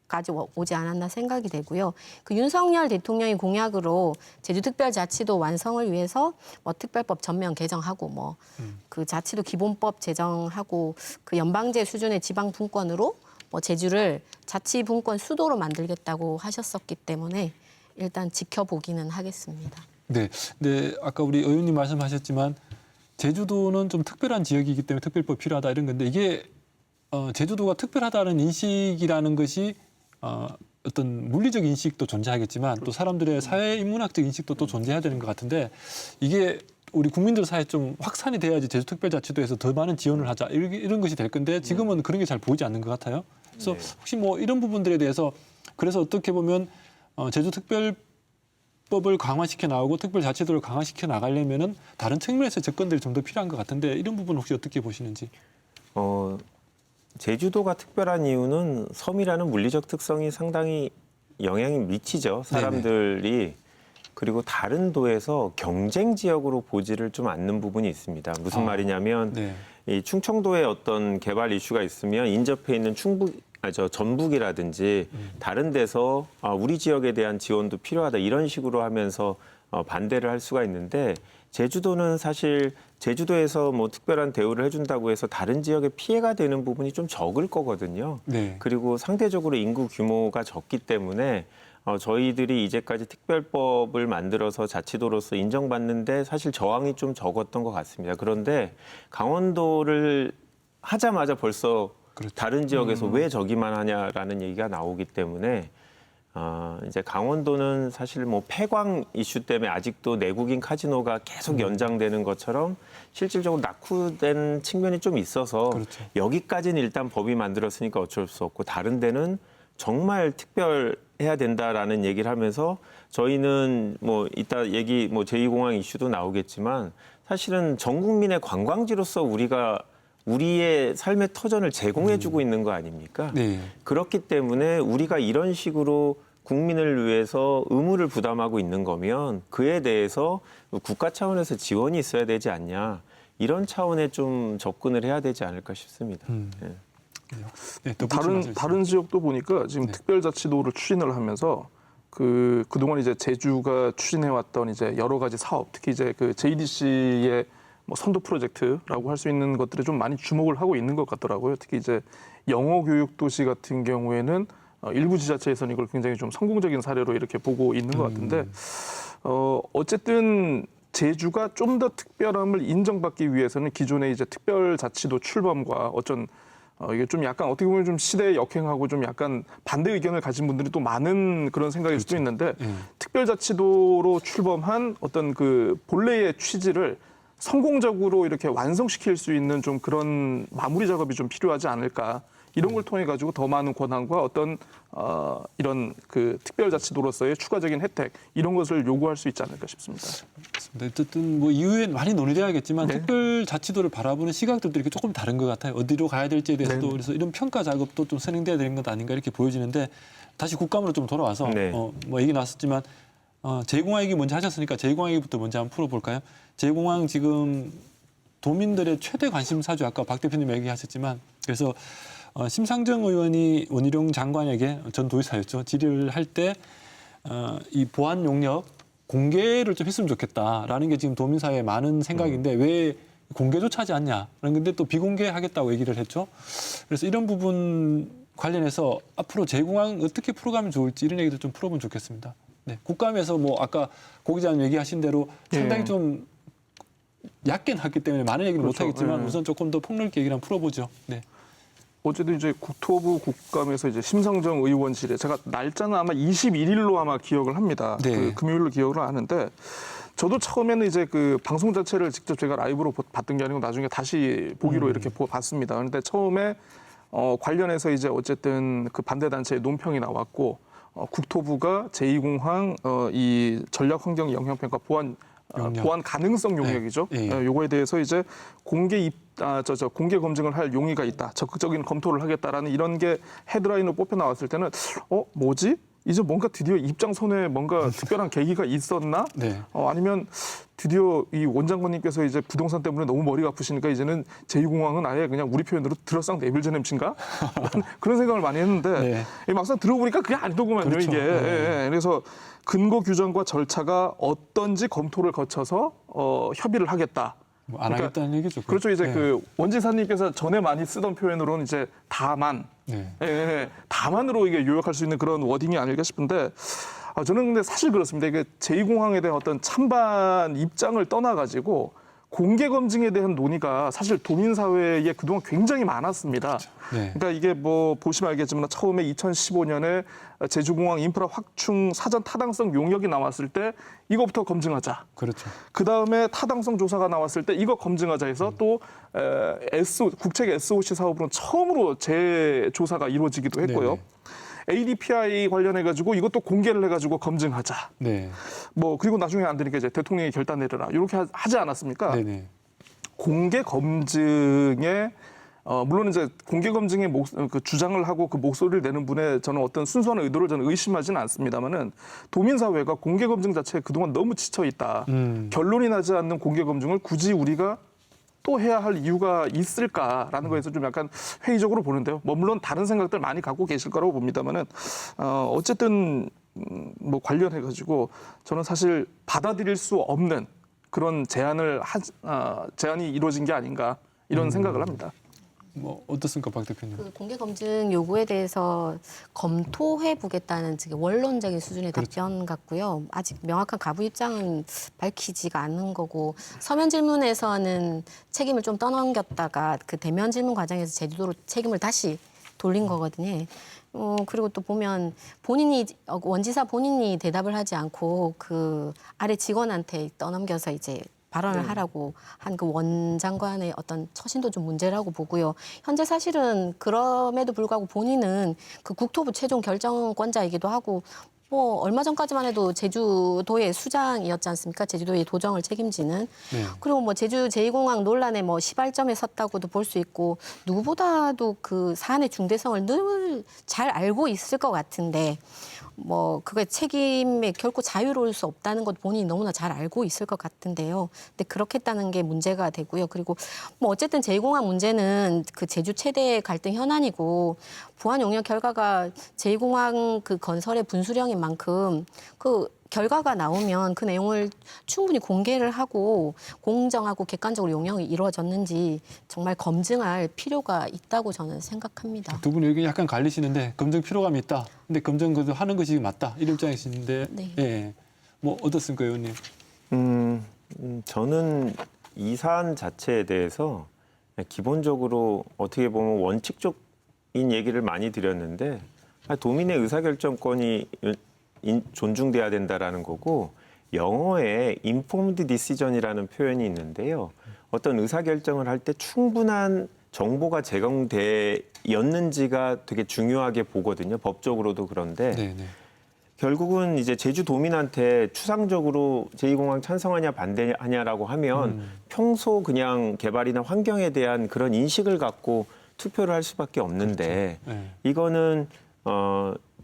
C: 까지 오지 않았나 생각이 되고요. 그 윤석열 대통령의 공약으로 제주특별자치도 완성을 위해서 뭐 특별법 전면 개정하고 뭐 그 자치도 기본법 제정하고 그 연방제 수준의 지방 분권으로 뭐 제주를 자치 분권 수도로 만들겠다고 하셨었기 때문에 일단 지켜보기는 하겠습니다.
A: 네. 네. 아까 우리 의원님 말씀하셨지만 제주도는 좀 특별한 지역이기 때문에 특별법 필요하다 이런 건데 이게 제주도가 특별하다는 인식이라는 것이 어떤 물리적 인식도 존재하겠지만 또 사람들의 사회 인문학적 인식도 또 존재해야 되는 것 같은데 이게 우리 국민들 사이에 좀 확산이 돼야지 제주특별자치도에서 더 많은 지원을 하자 이런 것이 될 건데 지금은 그런 게 잘 보이지 않는 것 같아요. 그래서 혹시 뭐 이런 부분들에 대해서 그래서 어떻게 보면 제주특별법을 강화시켜 나오고 특별자치도를 강화시켜 나가려면은 다른 측면에서 접근들이 좀 더 필요한 것 같은데 이런 부분 혹시 어떻게 보시는지?
D: 제주도가 특별한 이유는 섬이라는 물리적 특성이 상당히 영향이 미치죠. 사람들이. 그리고 다른 도에서 경쟁 지역으로 보지를 좀 않는 부분이 있습니다. 무슨 말이냐면
A: 네.
D: 이 충청도에 어떤 개발 이슈가 있으면 인접해 있는 전북이라든지 다른 데서 우리 지역에 대한 지원도 필요하다 이런 식으로 하면서 반대를 할 수가 있는데 제주도는 사실 제주도에서 뭐 특별한 대우를 해준다고 해서 다른 지역에 피해가 되는 부분이 좀 적을 거거든요.
A: 네.
D: 그리고 상대적으로 인구 규모가 적기 때문에 저희들이 이제까지 특별법을 만들어서 자치도로서 인정받는데 사실 저항이 좀 적었던 것 같습니다. 그런데 강원도를 하자마자 벌써
A: 그렇죠.
D: 다른 지역에서 왜 저기만 하냐라는 얘기가 나오기 때문에 이제 강원도는 사실 뭐 폐광 이슈 때문에 아직도 내국인 카지노가 계속 연장되는 것처럼 실질적으로 낙후된 측면이 좀 있어서
A: 그렇죠.
D: 여기까지는 일단 법이 만들었으니까 어쩔 수 없고 다른 데는 정말 특별해야 된다라는 얘기를 하면서 저희는 뭐 이따 얘기 뭐 제2공항 이슈도 나오겠지만 사실은 전 국민의 관광지로서 우리의 삶의 터전을 제공해주고 있는 거 아닙니까?
A: 네.
D: 그렇기 때문에 우리가 이런 식으로 국민을 위해서 의무를 부담하고 있는 거면 그에 대해서 국가 차원에서 지원이 있어야 되지 않냐. 이런 차원에 좀 접근을 해야 되지 않을까 싶습니다. 네.
A: 네, 또 붙인 말씀
B: 다른 지역도 보니까 지금
A: 네.
B: 특별자치도를 추진을 하면서 그동안 이제 제주가 추진해왔던 이제 여러 가지 사업, 특히 이제 그 JDC의 뭐 선도 프로젝트라고 할 수 있는 것들에 좀 많이 주목을 하고 있는 것 같더라고요. 특히 이제 영어 교육 도시 같은 경우에는 일부 지자체에서는 이걸 굉장히 좀 성공적인 사례로 이렇게 보고 있는 것 같은데 어쨌든 제주가 좀 더 특별함을 인정받기 위해서는 기존의 이제 특별자치도 출범과 어쩐 이게 좀 약간 어떻게 보면 좀 시대에 역행하고 좀 약간 반대 의견을 가진 분들이 또 많은 그런 생각일 수도 있는데 특별자치도로 출범한 어떤 그 본래의 취지를 성공적으로 이렇게 완성시킬 수 있는 좀 그런 마무리 작업이 좀 필요하지 않을까. 이런 걸 통해 가지고 더 많은 권한과 어떤 이런 그 특별자치도로서의 추가적인 혜택 이런 것을 요구할 수 있지 않을까 싶습니다.
A: 어쨌든 뭐 이후에 많이 논의돼야겠지만
B: 네.
A: 특별자치도를 바라보는 시각들도 이렇게 조금 다른 것 같아요. 어디로 가야 될지에 대해서도
B: 네.
A: 그래서 이런 평가 작업도 좀 진행돼야 되는 것 아닌가 이렇게 보여지는데 다시 국감으로 좀 돌아와서
D: 네.
A: 뭐 얘기 나왔었지만 제2공항 얘기 먼저 하셨으니까 제2공항 얘기부터 먼저 한번 풀어볼까요? 제2공항 지금 도민들의 최대 관심사죠. 아까 박 대표님 얘기하셨지만 그래서 심상정 의원이 원희룡 장관에게 전 도지사였죠. 질의를 할 때 이 보안 용역 공개를 좀 했으면 좋겠다라는 게 지금 도민사회의 많은 생각인데 왜 공개조차 하지 않냐. 그런데 또 비공개하겠다고 얘기를 했죠. 그래서 이런 부분 관련해서 앞으로 제2공항 어떻게 풀어가면 좋을지 이런 얘기도 좀 풀어보면 좋겠습니다. 네, 국감에서 뭐 아까 고 기자님 얘기하신 대로 상당히
B: 예.
A: 좀 얕게 나왔기 때문에 많은 얘기를
B: 그렇죠.
A: 못하겠지만
B: 예.
A: 우선 조금 더 폭넓게 얘기를 한번 풀어보죠. 네.
B: 어쨌든 이제 국토부 국감에서 이제 심상정 의원 질의 제가 날짜는 아마 21일로 아마 기억을 합니다.
A: 네.
B: 그 금요일로 기억을 하는데 저도 처음에는 이제 그 방송 자체를 직접 제가 라이브로 봤던 게 아니고 나중에 다시 보기로 이렇게 봤습니다. 그런데 처음에 관련해서 이제 어쨌든 그 반대 단체의 논평이 나왔고 국토부가 제2공항 이 전략 환경 영향 평가
A: 용역.
B: 보안 가능성 용역이죠.
A: 네. 예.
B: 요거에 대해서 이제 공개 검증을 할 용의가 있다. 적극적인 검토를 하겠다라는 이런 게 헤드라인으로 뽑혀 나왔을 때는 뭐지? 이제 뭔가 드디어 입장선에 뭔가 특별한 계기가 있었나?
A: 네.
B: 아니면 드디어 이 원장관님께서 이제 부동산 때문에 너무 머리가 아프시니까 이제는 제2공항은 아예 그냥 우리 표현으로 들어상 내빌제냄친가? 그런 생각을 많이 했는데
A: 네.
B: 막상 들어보니까 그게 아니더구만요.
A: 그렇죠.
B: 이게.
A: 네.
B: 그래서 근거 규정과 절차가 어떤지 검토를 거쳐서 협의를 하겠다.
A: 뭐안 하겠다는 얘기죠.
B: 그렇죠. 이제
A: 네.
B: 그 원지사님께서 전에 많이 쓰던 표현으로는 이제 다만,
A: 네.
B: 다만으로 이게 요약할 수 있는 그런 워딩이 아닐까 싶은데 저는 근데 사실 그렇습니다. 이게 제2공항에 대한 어떤 찬반 입장을 떠나가지고 공개 검증에 대한 논의가 사실 도민사회에 그동안 굉장히 많았습니다.
A: 네.
B: 그러니까 이게 뭐 보시면 알겠지만 처음에 2015년에 제주공항 인프라 확충 사전 타당성 용역이 나왔을 때 이거부터 검증하자.
A: 그렇죠.
B: 그 다음에 타당성 조사가 나왔을 때 이거 검증하자 해서 또 국책 SOC 사업으로는 처음으로 재조사가 이루어지기도 했고요.
A: 네네.
B: ADPI 관련해 가지고 이것도 공개를 해 가지고 검증하자.
A: 네.
B: 뭐 그리고 나중에 안 되니까 이제 대통령이 결단 내려라. 이렇게 하지 않았습니까?
A: 네네.
B: 공개 검증에 물론 이제 공개 검증의 그 주장을 하고 그 목소리를 내는 분의 저는 어떤 순수한 의도를 저는 의심하지는 않습니다만은 도민 사회가 공개 검증 자체에 그동안 너무 지쳐 있다. 결론이 나지 않는 공개 검증을 굳이 우리가 또 해야 할 이유가 있을까라는 거에서 좀 약간 회의적으로 보는데요. 뭐 물론 다른 생각들 많이 갖고 계실 거라고 봅니다만은 어쨌든 뭐 관련해 가지고 저는 사실 받아들일 수 없는 그런 제안이 이루어진 게 아닌가 이런 생각을 합니다.
A: 뭐 어떻습니까, 박 대표님?
C: 그 공개 검증 요구에 대해서 검토해 보겠다는 원론적인 수준의
A: 그렇죠.
C: 답변 같고요. 아직 명확한 가부 입장은 밝히지가 않는 거고 서면 질문에서는 책임을 좀 떠넘겼다가 그 대면 질문 과정에서 제주도로 책임을 다시 돌린 거거든요. 그리고 또 보면 본인이 원지사 본인이 대답을 하지 않고 그 아래 직원한테 떠넘겨서 이제 발언을 하라고 한 그 원장관의 어떤 처신도 좀 문제라고 보고요. 현재 사실은 그럼에도 불구하고 본인은 그 국토부 최종 결정권자이기도 하고 뭐 얼마 전까지만 해도 제주도의 수장이었지 않습니까? 제주도의 도정을 책임지는.
A: 네.
C: 그리고 뭐 제주 제2공항 논란의 뭐 시발점에 섰다고도 볼 수 있고 누구보다도 그 사안의 중대성을 늘 잘 알고 있을 것 같은데 뭐 그거의 책임에 결코 자유로울 수 없다는 것 본인이 너무나 잘 알고 있을 것 같은데요. 근데 그렇게 했다는 게 문제가 되고요. 그리고 뭐 어쨌든 제2공항 문제는 그 제주 최대 갈등 현안이고 보안 용역 결과가 제2공항 그 건설의 분수령인 만큼 그 결과가 나오면 그 내용을 충분히 공개를 하고 공정하고 객관적으로 용역이 이루어졌는지 정말 검증할 필요가 있다고 저는 생각합니다.
A: 두 분 의견이 약간 갈리시는데 검증 필요감이 있다. 근데 검증 그래도 하는 것이 맞다. 이런 입장이신데,
C: 네.
A: 예, 뭐 어떻습니까, 의원님?
D: 저는 이 사안 자체에 대해서 기본적으로 어떻게 보면 원칙적인 얘기를 많이 드렸는데 도민의 의사결정권이 존중돼야 된다라는 거고 영어에 informed decision이라는 표현이 있는데요. 어떤 의사결정을 할 때 충분한 정보가 제공되었는지가 되게 중요하게 보거든요. 법적으로도 그런데
A: 네, 네.
D: 결국은 이제 제주도민한테 추상적으로 제2공항 찬성하냐 반대하냐라고 하면 평소 그냥 개발이나 환경에 대한 그런 인식을 갖고 투표를 할 수밖에 없는데
A: 네.
D: 이거는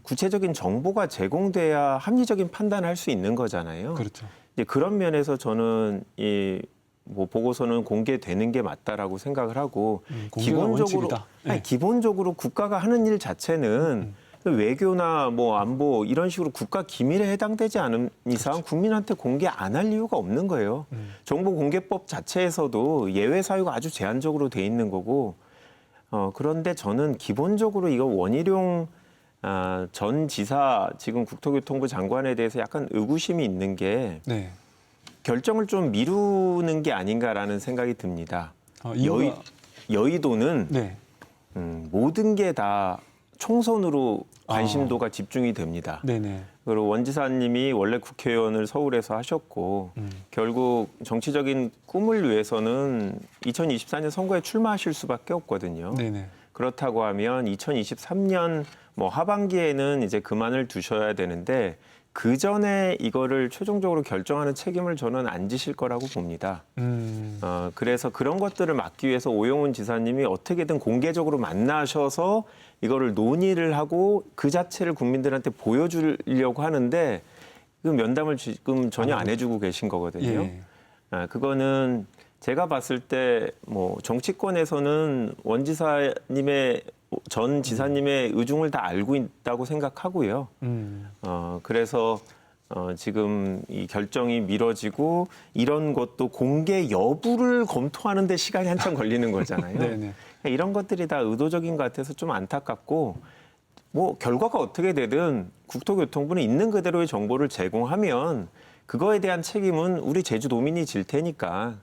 D: 구체적인 정보가 제공돼야 합리적인 판단을 할 수 있는 거잖아요.
A: 그렇죠.
D: 이제 그런 면에서 저는 이 뭐 보고서는 공개되는 게 맞다라고 생각을 하고
A: 공개가 원칙이다. 네.
D: 기본적으로 국가가 하는 일 자체는 외교나 뭐 안보 이런 식으로 국가 기밀에 해당되지 않은 이상 국민한테 공개 안 할 이유가 없는 거예요. 정보공개법 자체에서도 예외 사유가 아주 제한적으로 돼 있는 거고 그런데 저는 기본적으로 이거 원희룡 전 지사 지금 국토교통부 장관에 대해서 약간 의구심이 있는 게
A: 네.
D: 결정을 좀 미루는 게 아닌가라는 생각이 듭니다.
A: 이유가
D: 여의도는
A: 네.
D: 모든 게 다 총선으로 관심도가 집중이 됩니다.
A: 네네.
D: 그리고 원 지사님이 원래 국회의원을 서울에서 하셨고 결국 정치적인 꿈을 위해서는 2024년 선거에 출마하실 수밖에 없거든요.
A: 네네.
D: 그렇다고 하면 2023년 뭐 하반기에는 이제 그만을 두셔야 되는데 그 전에 이거를 최종적으로 결정하는 책임을 저는 안 지실 거라고 봅니다. 그래서 그런 것들을 막기 위해서 오영훈 지사님이 어떻게든 공개적으로 만나셔서 이거를 논의를 하고 그 자체를 국민들한테 보여주려고 하는데 그 면담을 지금 전혀 안 해주고 계신 거거든요.
A: 예.
D: 그거는 제가 봤을 때 뭐 정치권에서는 원 지사님의 전 지사님의 의중을 다 알고 있다고 생각하고요. 그래서 지금 이 결정이 미뤄지고 이런 것도 공개 여부를 검토하는 데 시간이 한참 걸리는 거잖아요.
A: 네네.
D: 이런 것들이 다 의도적인 것 같아서 좀 안타깝고 뭐 결과가 어떻게 되든 국토교통부는 있는 그대로의 정보를 제공하면 그거에 대한 책임은 우리 제주도민이 질 테니까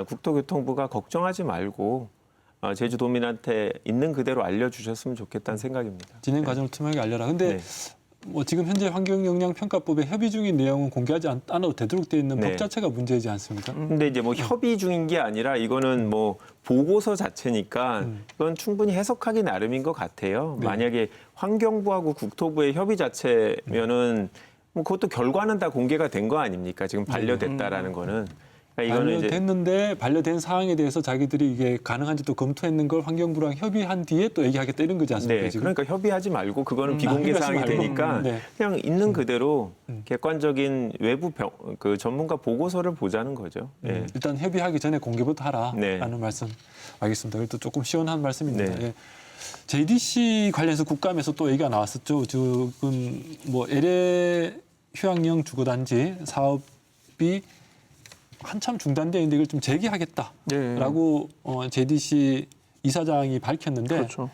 D: 국토교통부가 걱정하지 말고 제주도민한테 있는 그대로 알려주셨으면 좋겠다는 생각입니다.
A: 진행 과정을 투명하게 알려라. 근데
D: 네.
A: 뭐 지금 현재 환경영향평가법에 협의 중인 내용은 공개하지 않아도 되도록 되어 있는
D: 네.
A: 법 자체가 문제이지 않습니까?
D: 근데 이제 뭐 협의 중인 게 아니라 이거는 뭐 보고서 자체니까 이건 충분히 해석하기 나름인 것 같아요.
A: 네.
D: 만약에 환경부하고 국토부의 협의 자체면은 뭐 그것도 결과는 다 공개가 된 거 아닙니까? 지금 반려됐다라는 거는. 그러니까 이거는 이제
A: 반려됐는데 반려된 사항에 대해서 자기들이 이게 가능한지 또 검토했는 걸 환경부랑 협의한 뒤에 또 얘기하겠다 이런 거지 않습니까?
D: 네,
A: 지금?
D: 그러니까 협의하지 말고 그거는 비공개
A: 협의하지
D: 사항이
A: 말고.
D: 되니까
A: 네.
D: 그냥 있는 그대로 객관적인 외부 그 전문가 보고서를 보자는 거죠. 네.
A: 일단 협의하기 전에 공개부터 하라라는
D: 네.
A: 말씀. 알겠습니다. 그래도 조금 시원한 말씀입니다.
D: 네.
A: 예. JDC 관련해서 국감에서 또 얘기가 나왔었죠. 지금 뭐 LA 휴양령 주거단지 사업이 한참 중단되어 있는데 이걸 좀 재개하겠다라고 JDC 이사장이 밝혔는데
B: 그렇죠.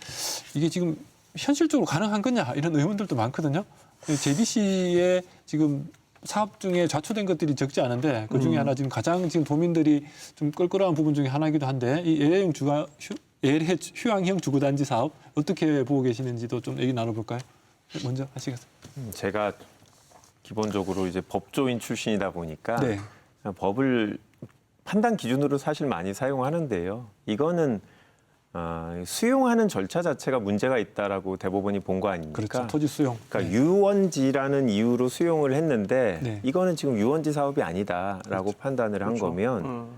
A: 이게 지금 현실적으로 가능한 거냐 이런 의문들도 많거든요. JDC의 지금 사업 중에 좌초된 것들이 적지 않은데 그 중에 하나 지금 가장 지금 도민들이 좀 껄끄러운 부분 중에 하나이기도 한데 이 LH 휴양형 주거단지 사업 어떻게 보고 계시는지도 좀 얘기 나눠볼까요? 먼저 하시겠어요?
D: 제가 기본적으로 이제 법조인 출신이다 보니까
A: 네.
D: 법을 판단 기준으로 사실 많이 사용하는데요. 이거는 수용하는 절차 자체가 문제가 있다라고 대법원이 본 거 아닙니까?
A: 그렇죠. 토지 수용.
D: 그러니까 유원지라는 이유로 수용을 했는데
A: 네.
D: 이거는 지금 유원지 사업이 아니다라고
A: 그렇죠.
D: 판단을 한
B: 그렇죠.
D: 거면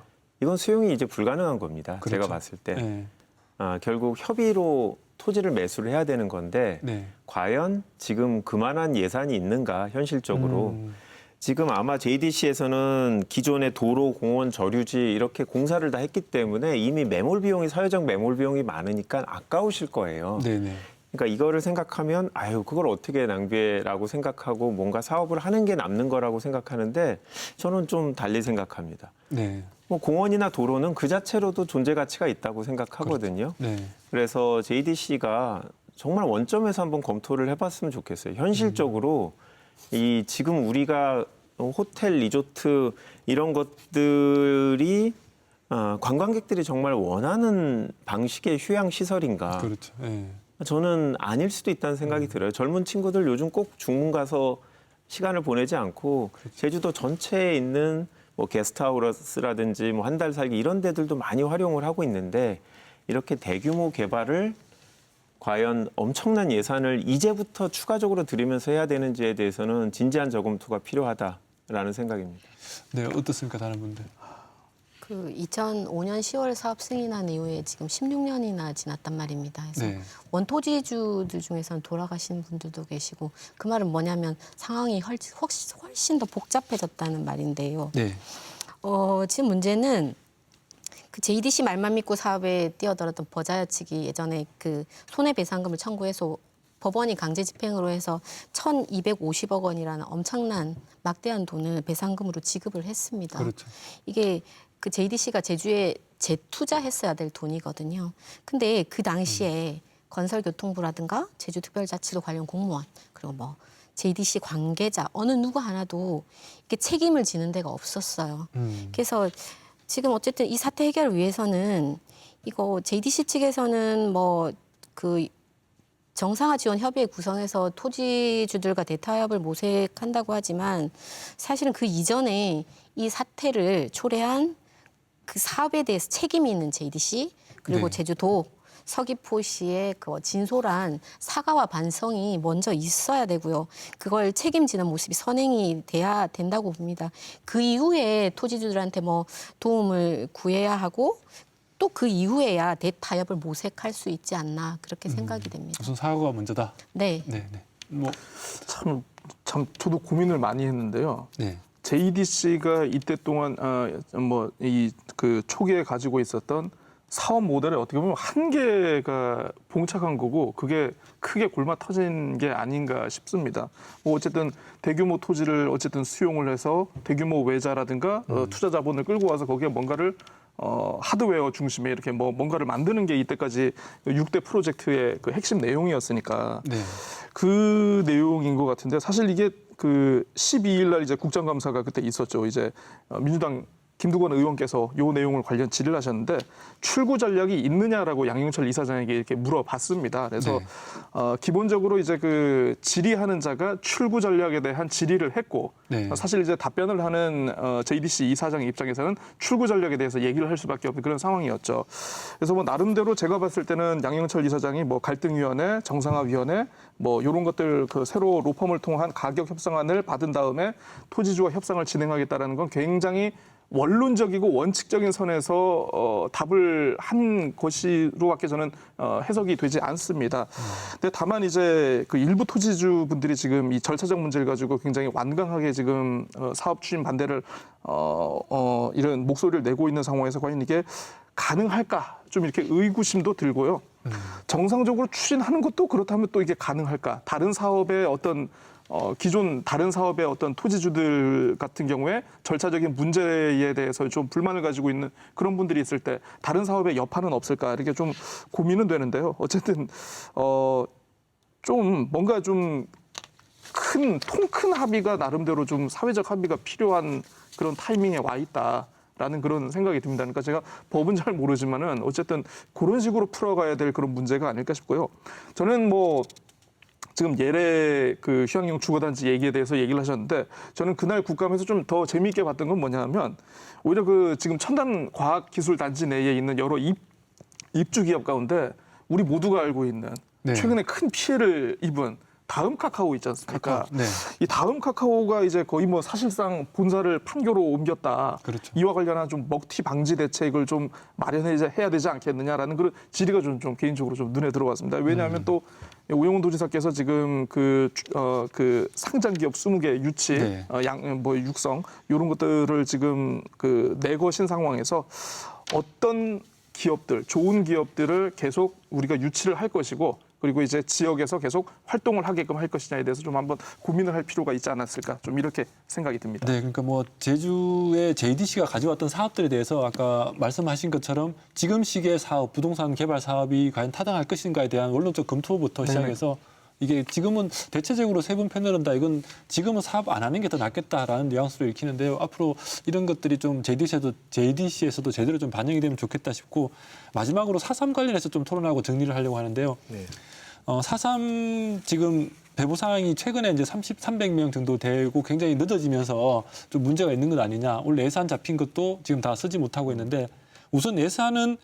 D: 이건 수용이 이제 불가능한 겁니다.
A: 그렇죠.
D: 제가 봤을 때.
A: 네.
D: 결국 협의로 토지를 매수를 해야 되는 건데
A: 네.
D: 과연 지금 그만한 예산이 있는가 현실적으로. 지금 아마 JDC에서는 기존의 도로, 공원, 저류지 이렇게 공사를 다 했기 때문에 이미 매몰 비용이 사회적 매몰 비용이 많으니까 아까우실 거예요.
A: 네네.
D: 그러니까 이거를 생각하면 아유 그걸 어떻게 낭비해라고 생각하고 뭔가 사업을 하는 게 남는 거라고 생각하는데 저는 좀 달리 생각합니다.
A: 네.
D: 뭐 공원이나 도로는 그 자체로도 존재 가치가 있다고 생각하거든요.
A: 네.
D: 그래서 JDC가 정말 원점에서 한번 검토를 해봤으면 좋겠어요. 현실적으로 이 지금 우리가 호텔, 리조트 이런 것들이 관광객들이 정말 원하는 방식의 휴양 시설인가?
A: 그렇죠. 네.
D: 저는 아닐 수도 있다는 생각이 들어요. 젊은 친구들 요즘 꼭 중문 가서 시간을 보내지 않고 제주도 전체에 있는 뭐 게스트하우스라든지 뭐 한 달 살기 이런 데들도 많이 활용을 하고 있는데 이렇게 대규모 개발을 과연 엄청난 예산을 이제부터 추가적으로 들이면서 해야 되는지에 대해서는 진지한 재검토가 필요하다라는 생각입니다.
A: 네, 어떻습니까, 다른 분들?
C: 그 2005년 10월 사업 승인한 이후에 지금 16년이나 지났단 말입니다. 그래서
A: 네.
C: 원토지주들 중에서는 돌아가신 분들도 계시고 그 말은 뭐냐면 상황이 훨씬 더 복잡해졌다는 말인데요.
A: 네.
C: 지금 문제는 그 JDC 말만 믿고 사업에 뛰어들었던 버자야 측이 예전에 그 손해배상금을 청구해서 법원이 강제 집행으로 해서 1,250억 원이라는 엄청난 막대한 돈을 배상금으로 지급을 했습니다.
A: 그렇죠.
C: 이게 그 JDC가 제주에 재투자했어야 될 돈이거든요. 근데 그 당시에 건설교통부라든가 제주특별자치도 관련 공무원 그리고 뭐 JDC 관계자 어느 누구 하나도 이게 책임을 지는 데가 없었어요. 그래서 지금 어쨌든 이 사태 해결을 위해서는 이거 JDC 측에서는 뭐 그 정상화 지원 협의회 구성해서 토지주들과 대타협을 모색한다고 하지만 사실은 그 이전에 이 사태를 초래한 그 사업에 대해서 책임이 있는 JDC 그리고
A: 네.
C: 제주도 서귀포시의 그 진솔한 사과와 반성이 먼저 있어야 되고요. 그걸 책임지는 모습이 선행이 돼야 된다고 봅니다. 그 이후에 토지주들한테 뭐 도움을 구해야 하고 또 그 이후에야 대타협을 모색할 수 있지 않나 그렇게 생각이 됩니다.
A: 우선 사고가 먼저다.
C: 네.
A: 네, 네. 뭐,
B: 참 저도 고민을 많이 했는데요.
A: 네.
B: JDC가 이때 동안 뭐 이 그 초기에 가지고 있었던 사업 모델에 어떻게 보면 한계가 봉착한 거고 그게 크게 골마 터진 게 아닌가 싶습니다. 뭐 어쨌든 대규모 토지를 어쨌든 수용을 해서 대규모 외자라든가 투자 자본을 끌고 와서 거기에 뭔가를 하드웨어 중심에 이렇게 뭐 뭔가를 만드는 게 이때까지 6대 프로젝트의 그 핵심 내용이었으니까
A: 네.
B: 그 내용인 것 같은데 사실 이게 그 12일 날 이제 국정감사가 그때 있었죠. 이제 민주당 김두관 의원께서 이 내용을 관련 질의를 하셨는데 출구 전략이 있느냐라고 양영철 이사장에게 이렇게 물어봤습니다. 그래서
A: 네.
B: 기본적으로 이제 그 질의하는 자가 출구 전략에 대한 질의를 했고
A: 네.
B: 사실 이제 답변을 하는 JDC 이사장 입장에서는 출구 전략에 대해서 얘기를 할 수밖에 없는 그런 상황이었죠. 그래서 뭐 나름대로 제가 봤을 때는 양영철 이사장이 뭐 갈등위원회, 정상화위원회 뭐 이런 것들 그 새로 로펌을 통한 가격 협상안을 받은 다음에 토지주와 협상을 진행하겠다라는 건 굉장히 원론적이고 원칙적인 선에서 답을 한 것으로밖에 저는 해석이 되지 않습니다. 근데 다만 이제 그 일부 토지주 분들이 지금 이 절차적 문제를 가지고 굉장히 완강하게 지금 사업 추진 반대를 이런 목소리를 내고 있는 상황에서 과연 이게 가능할까 좀 이렇게 의구심도 들고요. 정상적으로 추진하는 것도 그렇다면 또 이게 가능할까? 다른 사업의 어떤 기존 다른 사업의 어떤 토지주들 같은 경우에 절차적인 문제에 대해서 좀 불만을 가지고 있는 그런 분들이 있을 때 다른 사업의 여파는 없을까 이렇게 좀 고민은 되는데요. 어쨌든 좀 뭔가 좀 통 큰 합의가 나름대로 좀 사회적 합의가 필요한 그런 타이밍에 와 있다라는 그런 생각이 듭니다. 그러니까 제가 법은 잘 모르지만은 어쨌든 그런 식으로 풀어가야 될 그런 문제가 아닐까 싶고요. 저는 뭐 지금 예래 그 휴양용 주거단지 얘기에 대해서 얘기를 하셨는데 저는 그날 국감에서 좀 더 재미있게 봤던 건 뭐냐면 오히려 그 지금 첨단 과학기술단지 내에 있는 여러 입주 기업 가운데 우리 모두가 알고 있는
A: 네.
B: 최근에 큰 피해를 입은 다음 카카오 있지 않습니까?
A: 네.
B: 이 다음 카카오가 이제 거의 뭐 사실상 본사를 판교로 옮겼다.
A: 그렇죠.
B: 이와 관련한 좀 먹튀 방지 대책을 좀 마련해야 되지 않겠느냐라는 그런 질의가 좀 개인적으로 좀 눈에 들어왔습니다. 왜냐하면 또 오영훈 도지사께서 지금 그 상장 기업 20개 유치,
A: 네.
B: 육성 이런 것들을 지금 그 내거신 상황에서 어떤 기업들, 좋은 기업들을 계속 우리가 유치를 할 것이고 그리고 이제 지역에서 계속 활동을 하게끔 할 것이냐에 대해서 좀 한번 고민을 할 필요가 있지 않았을까 좀 이렇게 생각이 듭니다.
A: 네, 그러니까 뭐 제주의 JDC가 가져왔던 사업들에 대해서 아까 말씀하신 것처럼 지금 시기의 사업, 부동산 개발 사업이 과연 타당할 것인가에 대한 원론적 검토부터
B: 네네.
A: 시작해서 이게 지금은 대체적으로 세분 패널은다. 이건 지금은 사업 안 하는 게 더 낫겠다라는 뉘앙스로 읽히는데요. 앞으로 이런 것들이 좀 JDC에서도 제대로 좀 반영이 되면 좋겠다 싶고 마지막으로 4.3 관련해서 좀 토론하고 정리를 하려고 하는데요.
D: 네.
A: 4.3 지금 배부 상황이 최근에 이제 300명 정도 되고 굉장히 늦어지면서 좀 문제가 있는 것 아니냐. 원래 예산 잡힌 것도 지금 다 쓰지 못하고 있는데 우선 예산은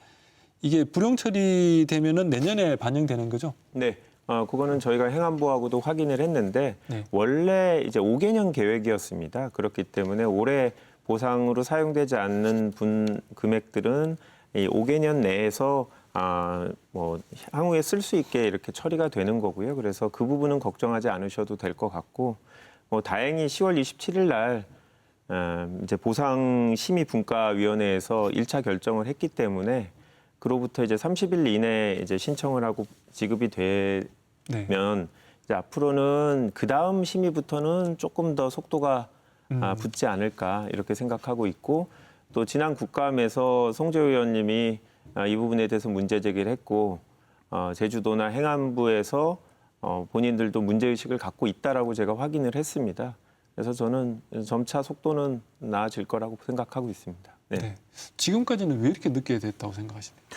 A: 이게 불용 처리되면은 내년에 반영되는 거죠?
D: 네. 그거는 저희가 행안부하고도 확인을 했는데
A: 네.
D: 원래 이제 5개년 계획이었습니다. 그렇기 때문에 올해 보상으로 사용되지 않는 금액들은 이 5개년 내에서 뭐 향후에 쓸 수 있게 이렇게 처리가 되는 거고요. 그래서 그 부분은 걱정하지 않으셔도 될 것 같고, 뭐 다행히 10월 27일 날 이제 보상심의분과위원회에서 1차 결정을 했기 때문에 그로부터 이제 30일 이내에 이제 신청을 하고 지급이 되면 이제 앞으로는 그 다음 심의부터는 조금 더 속도가 붙지 않을까 이렇게 생각하고 있고, 또 지난 국감에서 송재호 의원님이 이 부분에 대해서 문제 제기를 했고 제주도나 행안부에서 본인들도 문제의식을 갖고 있다라고 제가 확인을 했습니다. 그래서 저는 점차 속도는 나아질 거라고 생각하고 있습니다. 네.
A: 네. 지금까지는 왜 이렇게 늦게 됐다고 생각하십니까?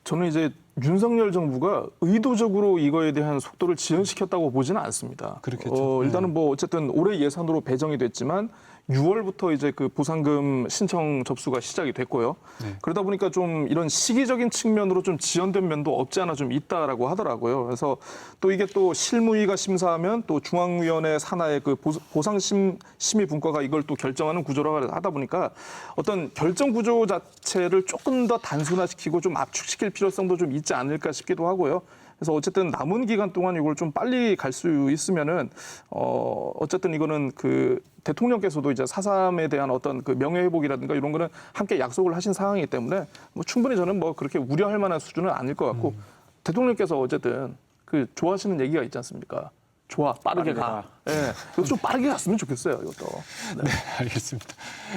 B: 저는 이제 윤석열 정부가 의도적으로 이거에 대한 속도를 지연시켰다고 보지는 않습니다.
A: 그렇겠죠.
B: 일단은 뭐 어쨌든 올해 예산으로 배정이 됐지만 6월부터 이제 그 보상금 신청 접수가 시작이 됐고요.
A: 네.
B: 그러다 보니까 좀 이런 시기적인 측면으로 좀 지연된 면도 없지 않아 좀 있다라고 하더라고요. 그래서 또 이게 또 실무위가 심사하면 또 중앙위원회 산하의 그 보상심의분과가 이걸 또 결정하는 구조라고 하다 보니까 어떤 결정 구조 자체를 조금 더 단순화시키고 좀 압축시킬 필요성도 좀 있지 않을까 싶기도 하고요. 그래서 어쨌든 남은 기간 동안 이걸 좀 빨리 갈 수 있으면은 어쨌든 이거는 그 대통령께서도 이제 4.3에 대한 어떤 그 명예회복이라든가 이런 거는 함께 약속을 하신 상황이기 때문에 뭐 충분히 저는 뭐 그렇게 우려할 만한 수준은 아닐 것 같고 대통령께서 어쨌든 그 좋아하시는 얘기가 있지 않습니까? 좋아, 빠르게 가. 예, 이것도 좀 빠르게 갔으면 좋겠어요, 이것도.
A: 네, 알겠습니다.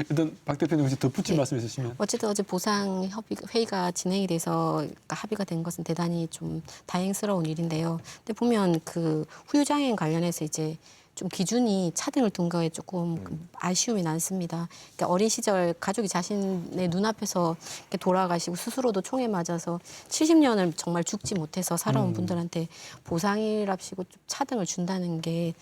A: 일단 박 대표님 혹시 덧붙인 말씀 있으시면.
C: 어쨌든 어제 보상 회의가 진행이 돼서 합의가 된 것은 대단히 좀 다행스러운 일인데요. 근데 보면 그 후유장애인 관련해서 이제 좀 기준이 차등을 둔 거에 조금 아쉬움이 남습니다. 그러니까 어린 시절 가족이 자신의 눈앞에서 이렇게 돌아가시고 스스로도 총에 맞아서 70년을 정말 죽지 못해서 살아온 분들한테 보상이랍시고 좀 차등을 준다는 게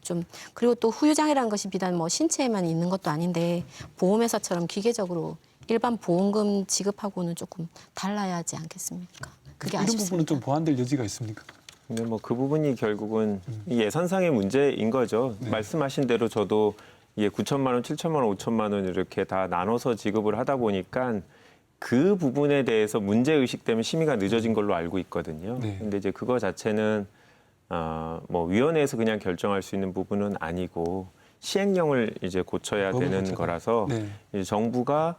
C: 좀, 그리고 또 후유장애라는 것이 비단 뭐 신체에만 있는 것도 아닌데 보험회사처럼 기계적으로 일반 보험금 지급하고는 조금 달라야 하지 않겠습니까? 그게
A: 이런
C: 아쉽습니다.
A: 부분은 좀 보완될 여지가 있습니까?
D: 근데 뭐 그 부분이 결국은 이 예산상의 문제인 거죠.
A: 네.
D: 말씀하신 대로 저도 이게 9천만 원, 7천만 원, 5천만 원 이렇게 다 나눠서 지급을 하다 보니까 그 부분에 대해서 문제 의식 때문에 심의가 늦어진 걸로 알고 있거든요.
A: 네.
D: 근데 이제 그거 자체는 뭐 위원회에서 그냥 결정할 수 있는 부분은 아니고 시행령을 이제 고쳐야
A: 법을
D: 되는
A: 고쳐서.
D: 거라서
A: 네.
D: 이제 정부가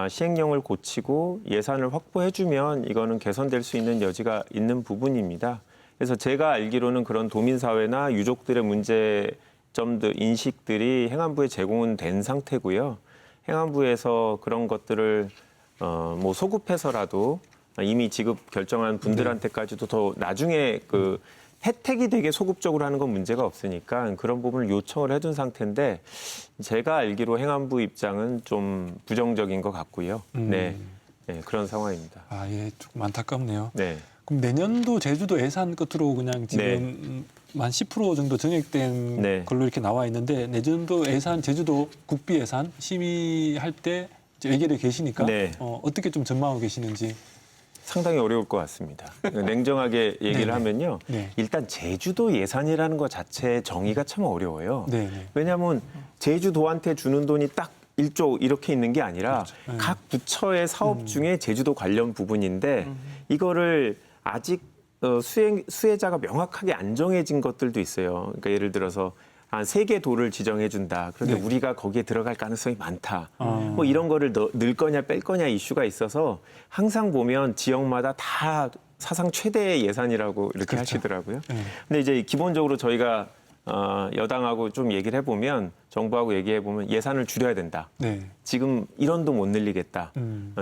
D: 시행령을 고치고 예산을 확보해주면 이거는 개선될 수 있는 여지가 있는 부분입니다. 그래서 제가 알기로는 그런 도민사회나 유족들의 문제에 점들, 인식들이 행안부에 제공은 된 상태고요. 행안부에서 그런 것들을 뭐 소급해서라도 이미 지급 결정한 분들한테까지도 더 나중에 그 혜택이 되게 소급적으로 하는 건 문제가 없으니까 그런 부분을 요청을 해둔 상태인데 제가 알기로 행안부 입장은 좀 부정적인 것 같고요. 네, 그런 상황입니다.
A: 아, 예, 조금 안타깝네요.
D: 네.
A: 그럼 내년도 제주도 예산 끝으로 그냥 지금 한 10% 정도 증액된
D: 네.
A: 걸로 이렇게 나와 있는데 내년도 예산 제주도 국비 예산 심의할 때 이제 외결에 계시니까
D: 네.
A: 어떻게 좀 전망하고 계시는지.
D: 상당히 어려울 것 같습니다. 냉정하게 얘기를
A: 네네.
D: 하면요.
A: 네.
D: 일단 제주도 예산이라는 것 자체의 정의가 참 어려워요.
A: 네, 네.
D: 왜냐하면 제주도한테 주는 돈이 딱 1조 이렇게 있는 게 아니라
A: 네.
D: 각 부처의 사업 중에 제주도 관련 부분인데 이거를 아직 수혜자가 명확하게 안 정해진 것들도 있어요. 그러니까 예를 들어서 한 3개 도를 지정해 준다. 그런데
A: 네.
D: 우리가 거기에 들어갈 가능성이 많다. 뭐 이런 거를 넣을 거냐 뺄 거냐 이슈가 있어서 항상 보면 지역마다 다 사상 최대의 예산이라고 이렇게
A: 그렇죠.
D: 하시더라고요.
A: 네.
D: 근데 이제 기본적으로 저희가 여당하고 좀 얘기를 해보면 정부하고 얘기해보면 예산을 줄여야 된다.
A: 네.
D: 지금 1원도 못 늘리겠다.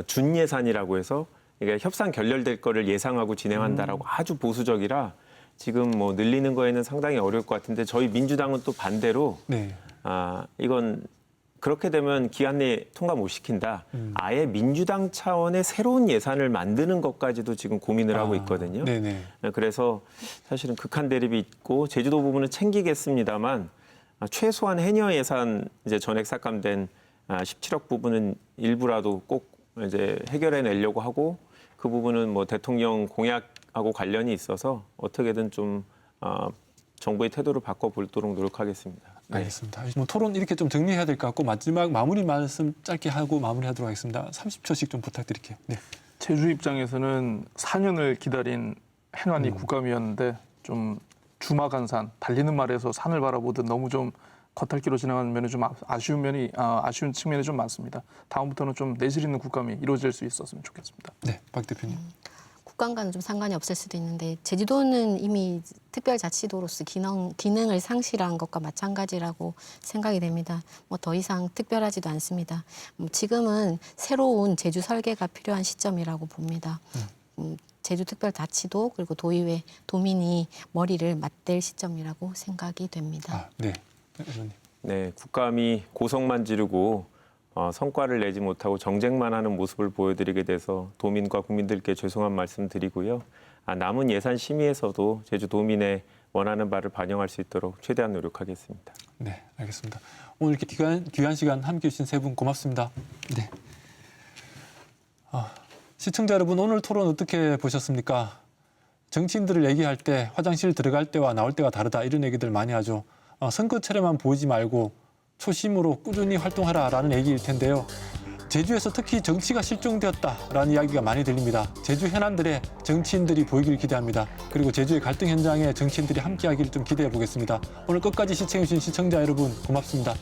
D: 준 예산이라고 해서 이게 협상 결렬될 거를 예상하고 진행한다라고 아주 보수적이라 지금 뭐 늘리는 거에는 상당히 어려울 것 같은데 저희 민주당은 또 반대로
A: 네.
D: 이건 그렇게 되면 기한 내에 통과 못 시킨다. 아예 민주당 차원의 새로운 예산을 만드는 것까지도 지금 고민을 하고 있거든요.
A: 네네.
D: 그래서 사실은 극한 대립이 있고 제주도 부분은 챙기겠습니다만 최소한 해녀 예산 이제 전액 삭감된 17억 부분은 일부라도 꼭 이제 해결해 내려고 하고 그 부분은 뭐 대통령 공약하고 관련이 있어서 어떻게든 좀 정부의 태도를 바꿔보도록 노력하겠습니다. 네.
A: 알겠습니다. 뭐 토론 이렇게 좀 정리해야 될 것 같고 마지막 마무리 말씀 짧게 하고 마무리하도록 하겠습니다. 30초씩 좀 부탁드릴게요. 네.
B: 제주 입장에서는 4년을 기다린 행안위 국감이었는데 좀 주마간산 달리는 말에서 산을 바라보듯 너무 좀 겉핥기로 지나가는 면이 좀 아쉬운 측면이 좀 많습니다. 다음부터는 좀 내실 있는 국감이 이루어질 수 있었으면 좋겠습니다.
A: 네, 박 대표님.
C: 국감과는 좀 상관이 없을 수도 있는데 제주도는 이미 특별자치도로서 기능을 상실한 것과 마찬가지라고 생각이 됩니다. 뭐 더 이상 특별하지도 않습니다. 지금은 새로운 제주 설계가 필요한 시점이라고 봅니다. 제주특별자치도 그리고 도의회, 도민이 머리를 맞댈 시점이라고 생각이 됩니다.
A: 네. 의원님.
D: 네, 국감이 고성만 지르고 성과를 내지 못하고 정쟁만 하는 모습을 보여드리게 돼서 도민과 국민들께 죄송한 말씀 드리고요. 남은 예산 심의에서도 제주도민의 원하는 바를 반영할 수 있도록 최대한 노력하겠습니다.
A: 네, 알겠습니다. 오늘 이렇게 귀한 시간 함께해 주신 세 분 고맙습니다. 네. 시청자 여러분, 오늘 토론 어떻게 보셨습니까? 정치인들을 얘기할 때 화장실 들어갈 때와 나올 때가 다르다 이런 얘기들 많이 하죠. 선거철에만 보이지 말고 초심으로 꾸준히 활동하라라는 얘기일 텐데요. 제주에서 특히 정치가 실종되었다라는 이야기가 많이 들립니다. 제주 현안들의 정치인들이 보이길 기대합니다. 그리고 제주의 갈등 현장에 정치인들이 함께하기를 좀 기대해 보겠습니다. 오늘 끝까지 시청해 주신 시청자 여러분 고맙습니다.